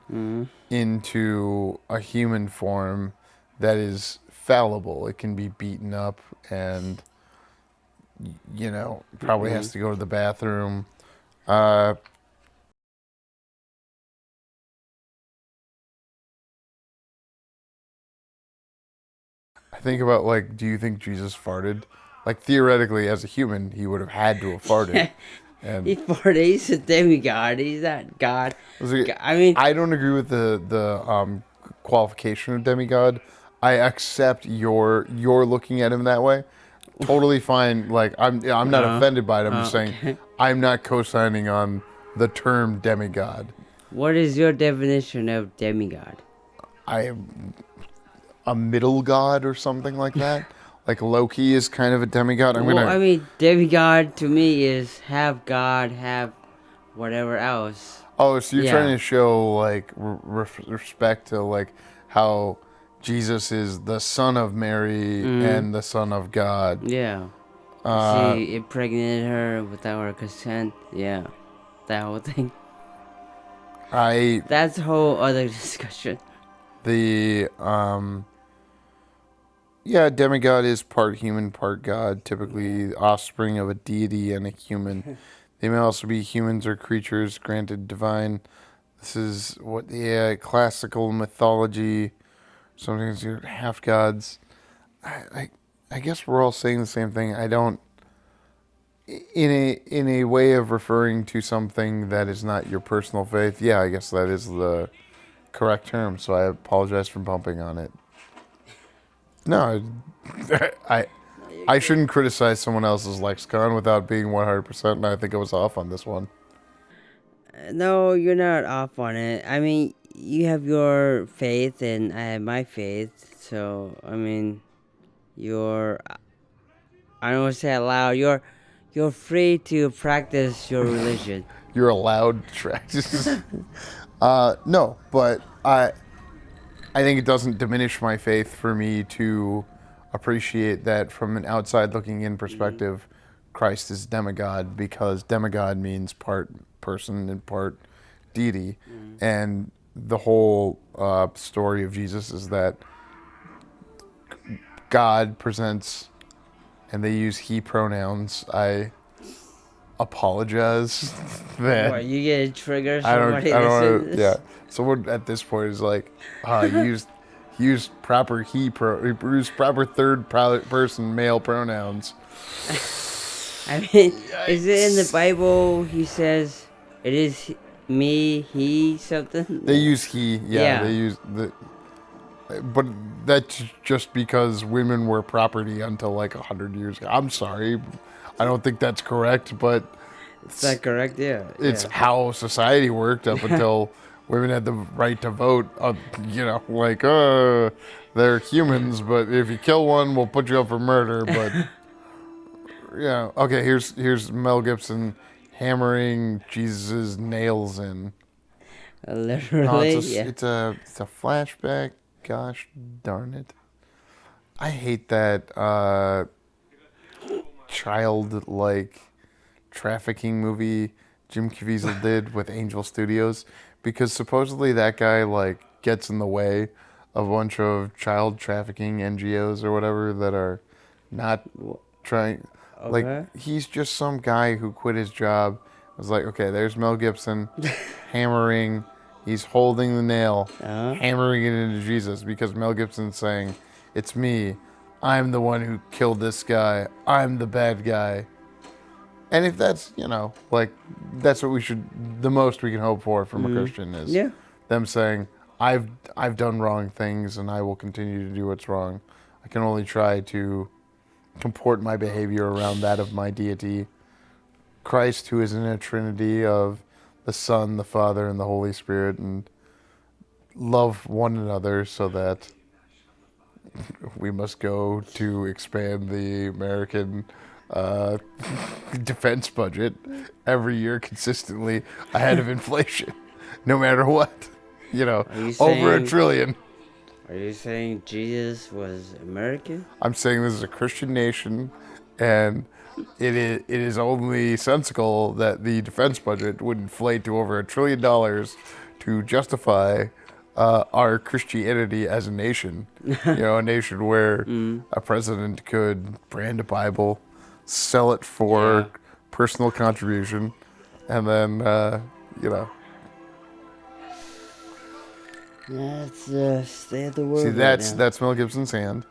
into a human form that is fallible. It can be beaten up and, probably has to go to the bathroom. I think about, do you think Jesus farted? Theoretically, as a human, he would have had to have farted. And He's a demigod. He's not God. I mean, I don't agree with the qualification of demigod. I accept you're looking at him that way. Totally fine. I'm not offended by it. I'm just saying I'm not co-signing on the term demigod. what is your definition of demigod? I am a middle god or something like that. Loki is kind of a demigod. I mean, demigod to me is have God, have whatever else. Oh, so you're Yeah. trying to show like respect to like how Jesus is the son of Mary and the son of God. Yeah. Uh, She impregnated her without her consent. Yeah. That whole thing. I That's a whole other discussion. the yeah, demigod is part human, part god, typically the offspring of a deity and a human. They may also be humans or creatures granted divine. This is what the classical mythology. Sometimes you're half gods. I guess we're all saying the same thing. I don't. In a way of referring to something that is not your personal faith. Yeah, I guess that is the correct term. So I apologize for bumping on it. No, I shouldn't criticize someone else's lexicon without being 100%. And I think I was off on this one. No, you're not off on it. I mean, you have your faith and I have my faith. So, I mean, you're... I don't want to say it loud. You're free to practice your religion. You're allowed to practice. No, but I think it doesn't diminish my faith for me to appreciate that from an outside looking in perspective, Christ is demigod, because demigod means part person and part deity. And the whole story of Jesus is that God presents, and they use he pronouns. I apologize that What, you get a trigger? I don't. Somebody I don't. listen to Wanna, this? yeah. Someone at this point is like, use proper use proper third person male pronouns. I mean, is it in the Bible? He says it is me, he, something. They use he. Yeah. Yeah. They use the. But that's just because women were property until like 100 years ago. I'm sorry, I don't think that's correct, but Is that correct? Yeah. it's yeah. how society worked up until women had the right to vote. Like, they're humans, but if you kill one, we'll put you up for murder. But yeah, okay. Here's Mel Gibson hammering Jesus' nails in. Literally. It's a flashback. Gosh darn it! I hate that child-like trafficking movie Jim Caviezel did with Angel Studios, because supposedly that guy like gets in the way of a bunch of child trafficking NGOs or whatever that are not trying. Okay. Like, he's just some guy who quit his job. Was like, okay, there's Mel Gibson hammering. He's holding the nail, hammering it into Jesus, because Mel Gibson's saying, "It's me. I'm the one who killed this guy. I'm the bad guy." And if that's, that's what the most we can hope for from a Christian is them saying, I've done wrong things and I will continue to do what's wrong. I can only try to comport my behavior around that of my deity. Christ, who is in a trinity of the Son, the Father, and the Holy Spirit, and love one another, so that we must go to expand the American defense budget every year consistently ahead of inflation, no matter what. Over $1 trillion. Are you saying Jesus was American? I'm saying this is a Christian nation, and it is only sensical that the defense budget would inflate to over $1 trillion to justify our Christianity as a nation. A nation where a president could brand a Bible, sell it for personal contribution, and then That's the state of the world. See, right now. that's Mel Gibson's hand,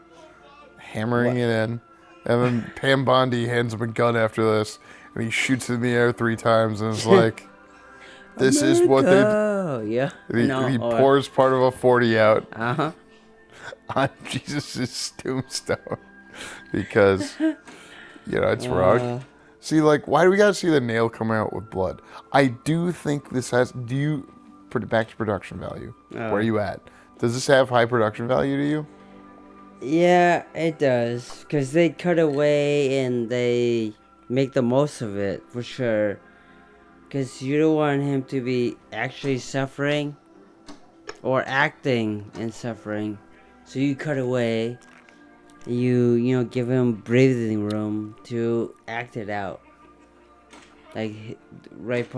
hammering it in. And then Pam Bondi hands him a gun after this, and he shoots it in the air 3 times, and it's like, this is what they... Oh, yeah. He pours part of a 40 out Uh-huh. on Jesus' tombstone, because, it's wrong. See, like, why do we gotta see the nail come out with blood? I do think this has... Do you... Back to production value. Where are you at? Does this have high production value to you? Yeah, it does. Because they cut away and they make the most of it, for sure. Because you don't want him to be actually suffering or acting and suffering. So you cut away. You give him breathing room to act it out. Like, right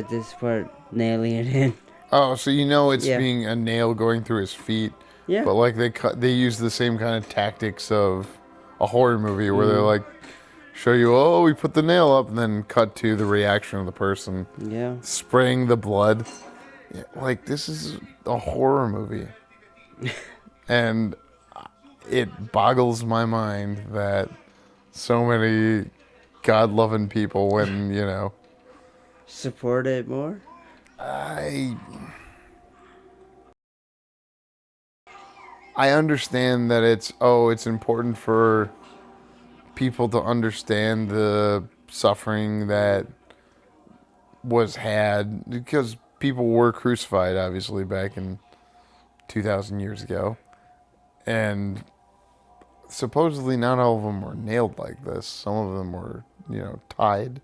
this part, nailing it in. Oh, so it's Yeah. being a nail going through his feet. Yeah. But like they use the same kind of tactics of a horror movie where they're like show you, oh, we put the nail up, and then cut to the reaction of the person Yeah. spraying the blood. Yeah, like, this is a horror movie. And it boggles my mind that so many God-loving people, when, Support it more? I understand that it's important for people to understand the suffering that was had, because people were crucified, obviously, back in 2,000 years ago. And supposedly not all of them were nailed like this. Some of them were, tied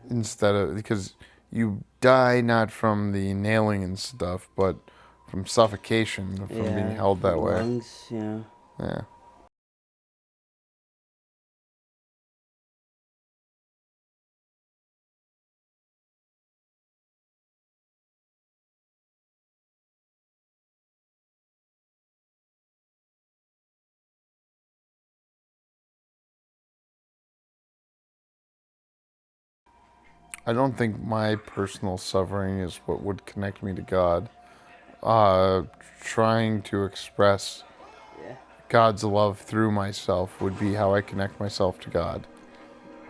instead of, because you die not from the nailing and stuff, but from suffocation, from being held that way. Lungs, yeah. Yeah. I don't think my personal suffering is what would connect me to God. Trying to express God's love through myself would be how I connect myself to God.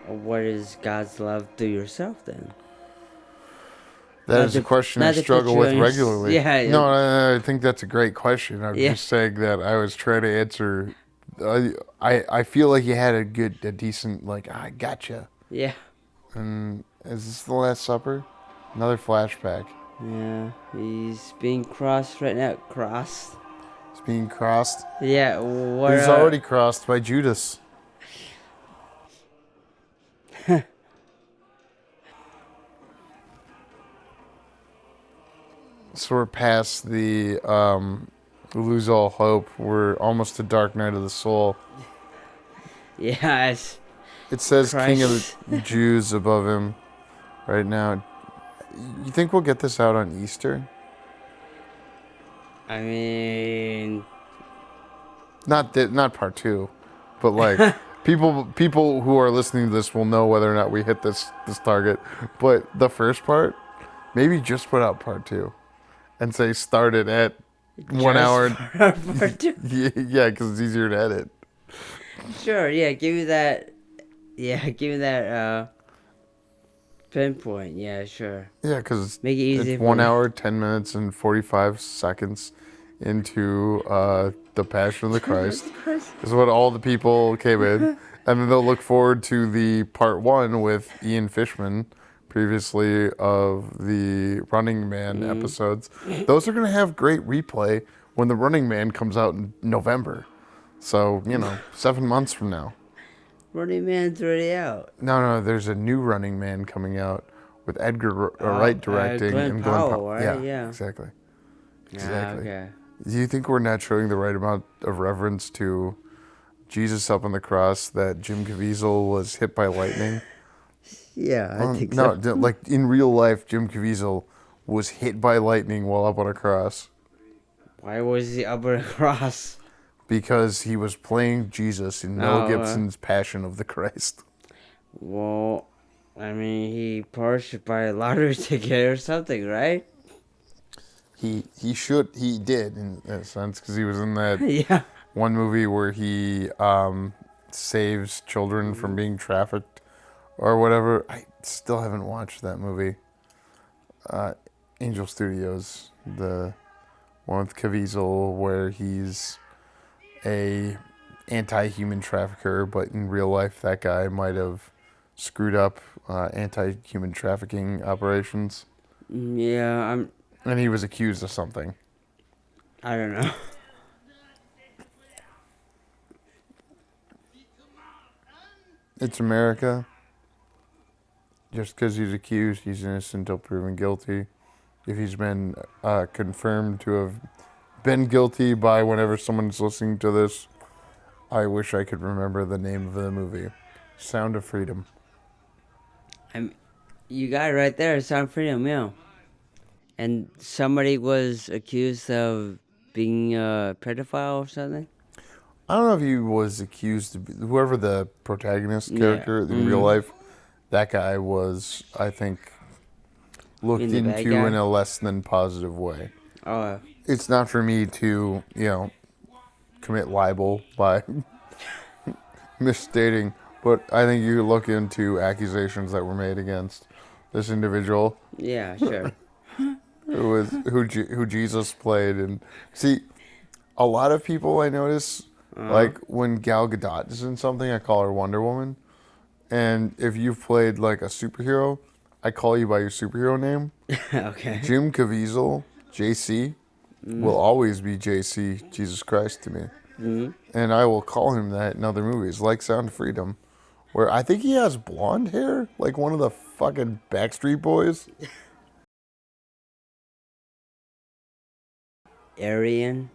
What is God's love through yourself then? That is a question I struggle with regularly. Yeah. No, I think that's a great question. I'm just saying that I was trying to answer. I feel like you had a decent, I gotcha. Yeah. And is this the Last Supper? Another flashback. Yeah. He's being crossed right now. Crossed? He's being crossed. Yeah. What? He's already crossed by Judas. So we're past the lose all hope. We're almost to Dark Night of the Soul. Yes. It says Christ. King of the Jews above him right now. You think we'll get this out on Easter? I mean, Not part 2, but like people who are listening to this will know whether or not we hit this target. But the first part, maybe just put out part 2, and say start it at 1 hour. Part 2. Yeah, because it's easier to edit. Sure. Yeah. Give me that. Yeah. Give me that. Pinpoint. Yeah. Sure. Yeah, because Make it easy. it's 1 hour, 10 minutes, and 45 seconds into the Passion of the Christ. Is what all the people came in. And then they'll look forward to the part 1 with Ian Fishman, previously of the Running Man episodes. Those are going to have great replay when the Running Man comes out in November. So, 7 months from now. Running Man's already out. No, there's a new Running Man coming out with Edgar Wright directing. Glenn and Powell, right? Yeah, exactly. Exactly. Okay. Do you think we're not showing the right amount of reverence to Jesus up on the cross that Jim Caviezel was hit by lightning? Yeah, I think no, so. like in real life, Jim Caviezel was hit by lightning while up on a cross. Why was he up on a cross? Because he was playing Jesus in Mel Gibson's Passion of the Christ. Well, I mean, he purchased by a lottery ticket or something, right? He did in a sense, because he was in that Yeah. one movie where he saves children from being trafficked or whatever. I still haven't watched that movie. Angel Studios, the one with Caviezel, where he's a anti-human trafficker, but in real life that guy might have screwed up anti-human trafficking operations. Yeah, And he was accused of something. I don't know. It's America. just because he's accused, he's innocent until proven guilty. If he's been confirmed to have been guilty by whenever someone's listening to this, I wish I could remember the name of the movie. Sound of Freedom. You got it right there, Sound of Freedom, yeah. And somebody was accused of being a pedophile or something? I don't know if he was accused of whoever the protagonist character in real Mm-hmm. life, that guy was, I think, looked Being the bad into guy? in a less than positive way. Oh, It's not for me to, commit libel by misstating, but I think you look into accusations that were made against this individual yeah, sure. who Jesus played. And see, a lot of people I notice, like when Gal Gadot is in something, I call her Wonder Woman. And if you've played like a superhero, I call you by your superhero name. Okay. Jim Caviezel, JC, will always be JC, Jesus Christ, to me. Mm-hmm. And I will call him that in other movies, like Sound of Freedom, where I think he has blonde hair, like one of the fucking Backstreet Boys. Aryan.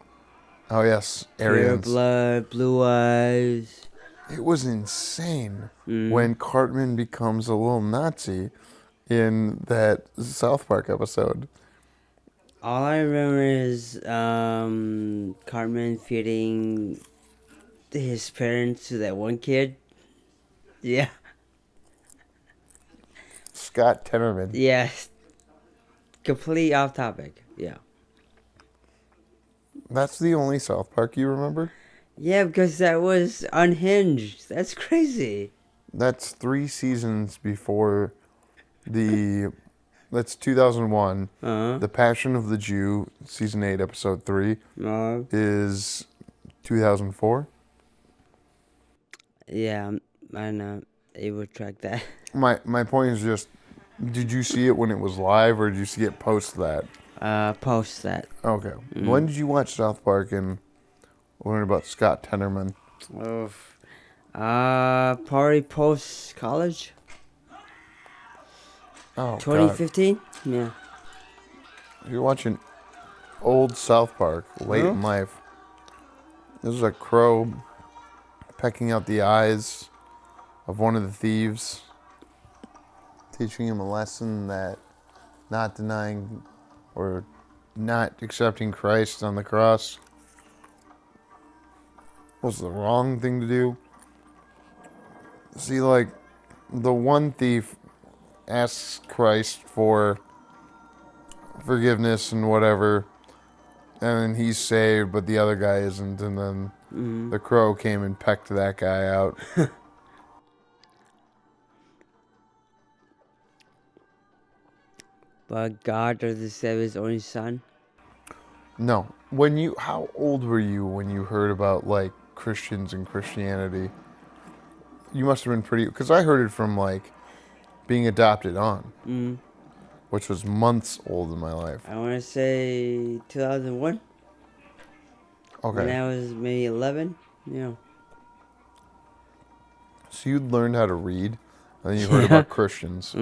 Oh, yes, Pure Aryans. blood, blue eyes. It was insane when Cartman becomes a little Nazi in that South Park episode. All I remember is Cartman feeding his parents to that one kid. Yeah. Scott Tenorman. Yes. Complete off topic. Yeah. That's the only South Park you remember? Yeah, because that was unhinged. That's crazy. That's 3 seasons before that's 2001. The Passion of the Jew, season 8, episode 3, is 2004. Yeah, I'm not able to track that. My point is just, did you see it when it was live, or did you see it post that? Post that. Okay. When did you watch South Park and learn about Scott Tenorman? Probably post college. Oh, 2015? Yeah. You're watching old South Park, late in life. This is a crow pecking out the eyes of one of the thieves, teaching him a lesson that not denying or not accepting Christ on the cross was the wrong thing to do. See, like, the one thief asks Christ for forgiveness and whatever, and then he's saved, but the other guy isn't, and then the crow came and pecked that guy out. But God doesn't save his only son. No. How old were you when you heard about, like, Christians and Christianity? You must have been pretty, because I heard it from, like, being adopted on, which was months old in my life. I want to say 2001. Okay. When I was maybe 11. Yeah. So you'd learned how to read, and then you heard about Christians.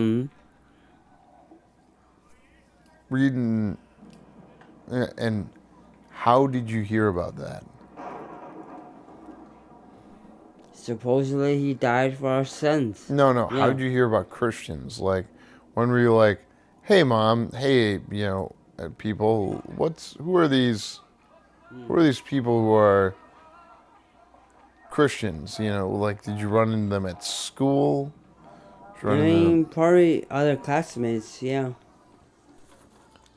Reading, and how did you hear about that? Supposedly he died for our sins. No. Yeah. How did you hear about Christians? Like, when were you like, hey, Mom, hey, people, who are these people who are Christians? Like, did you run into them at school? Probably other classmates, yeah.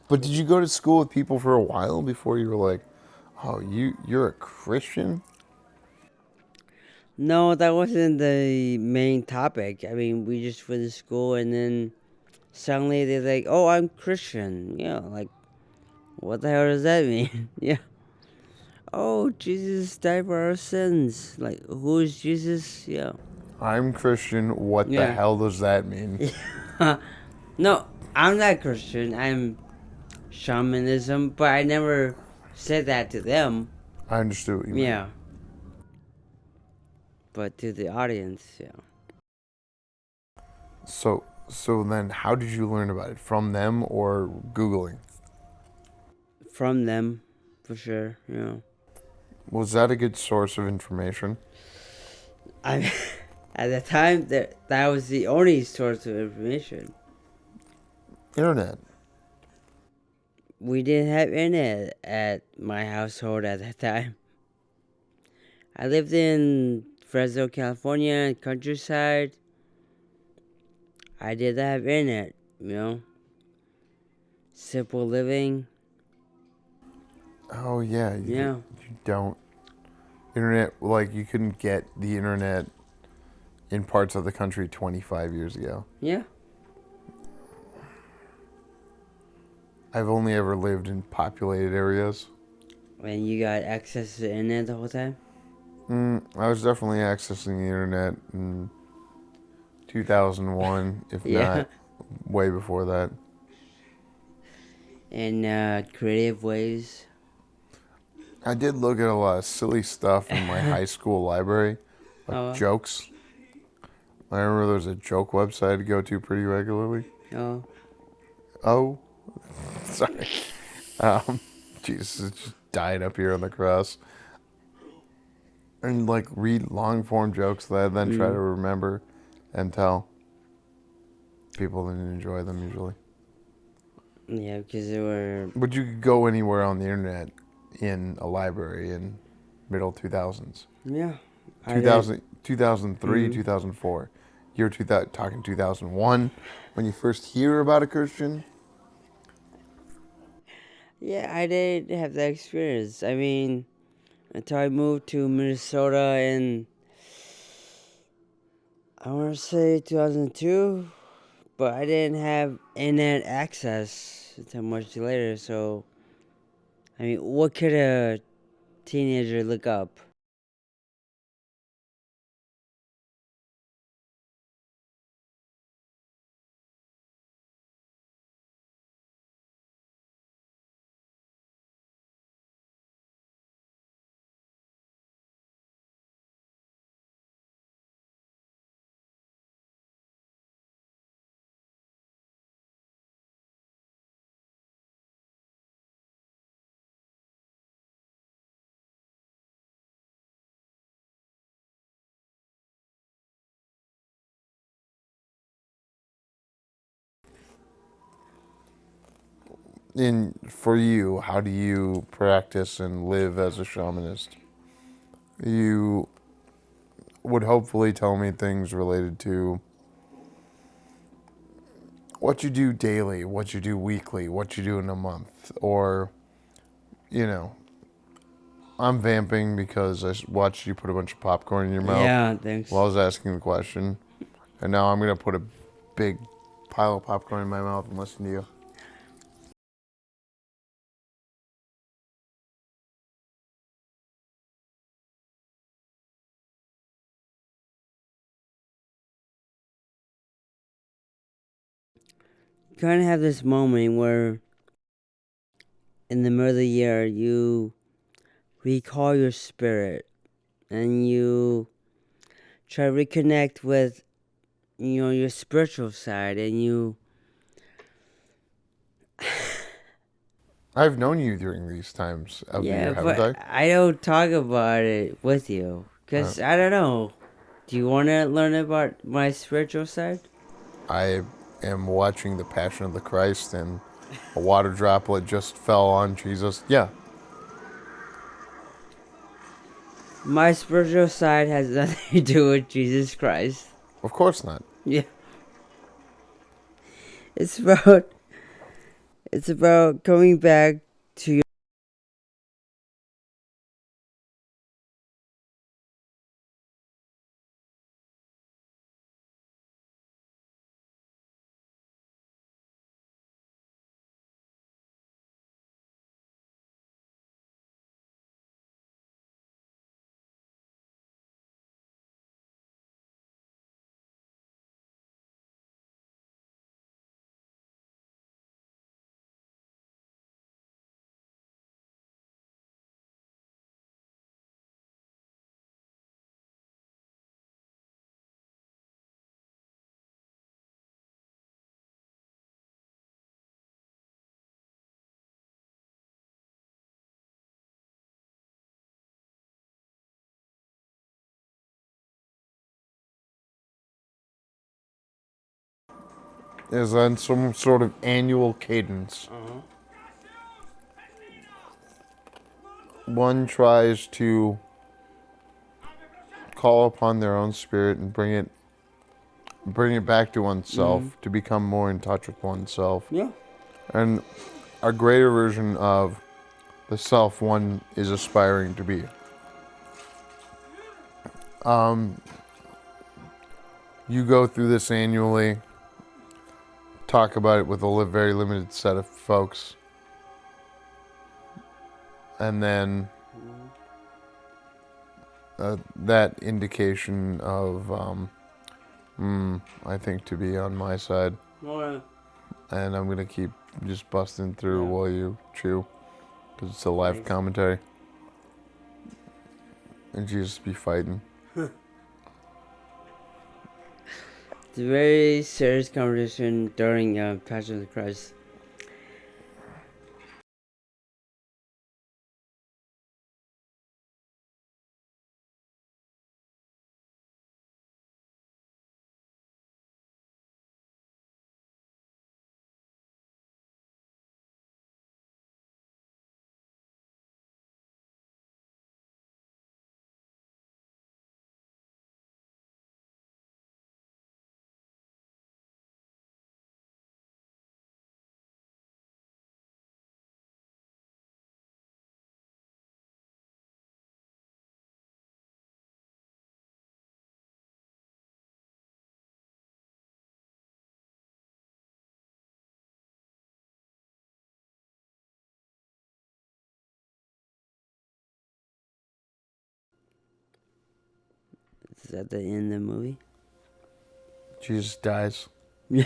But did you go to school with people for a while before you were like, oh, you're a Christian? No, that wasn't the main topic. I mean, we just went to school and then suddenly they're like, oh, I'm Christian. Yeah, like, what the hell does that mean? Yeah. Oh, Jesus died for our sins. Like, who is Jesus? Yeah. I'm Christian. What the hell does that mean? No, I'm not Christian. I'm shamanism, but I never said that to them. I understood what you mean. Yeah. But to the audience, yeah. So So then, how did you learn about it? From them or Googling? From them, for sure. You know, Was that a good source of information? I at the time that was the only source of information. Internet. We didn't have internet at my household at that time. I lived in Fresno, California, countryside. I didn't have internet, you know. Simple living. Oh yeah, Yeah. you don't. Internet, like you couldn't get the internet in parts of the country 25 years ago. Yeah. I've only ever lived in populated areas. And you got access to the internet the whole time? I was definitely accessing the internet in 2001, if Yeah. not way before that. In creative ways. I did look at a lot of silly stuff in my high school library, like Oh. jokes. I remember there was a joke website to go to pretty regularly. Oh. Oh, sorry. Jesus, it just died up here on the cross. And like read long form jokes that I then try to remember and tell. People didn't enjoy them usually. Yeah, because they were... But you could go anywhere on the internet in a library in middle 2000s. Yeah. 2003, 2004. You're 2000, talking 2001 when you first hear about a Christian. Yeah, I didn't have that experience. I mean, until I moved to Minnesota in, I want to say 2002, but I didn't have internet access until much later. So, I mean, what could a teenager look up? For you, how do you practice and live as a shamanist? You would hopefully tell me things related to what you do daily, what you do weekly, what you do in a month, or, you know, I'm vamping because I watched you put a bunch of popcorn in your mouth Yeah, thanks. while I was asking the question, and now I'm going to put a big pile of popcorn in my mouth and listen to you. You kind of have this moment where, in the middle of the year, you recall your spirit and you try to reconnect with, you know, your spiritual side, and you... I've known you during these times of the Yeah, year, haven't but I? I don't talk about it with you because I don't know. Do you want to learn about my spiritual side? I am watching the Passion of the Christ, and a water droplet just fell on Jesus. Yeah. My spiritual side has nothing to do with Jesus Christ. Of course not. Yeah. It's about coming back to your is on some sort of annual cadence. One tries to call upon their own spirit and bring it back to oneself to become more in touch with oneself. Yeah. And a greater version of the self one is aspiring to be. You go through this annually, talk about it with a very limited set of folks, and then that indication of, I think, to be on my side. Well, And I'm going to keep just busting through while you chew, because it's a live commentary. And you just be fighting. it's a very serious conversation during Passion of the Christ. Is that the end of the movie? Jesus dies. Yeah.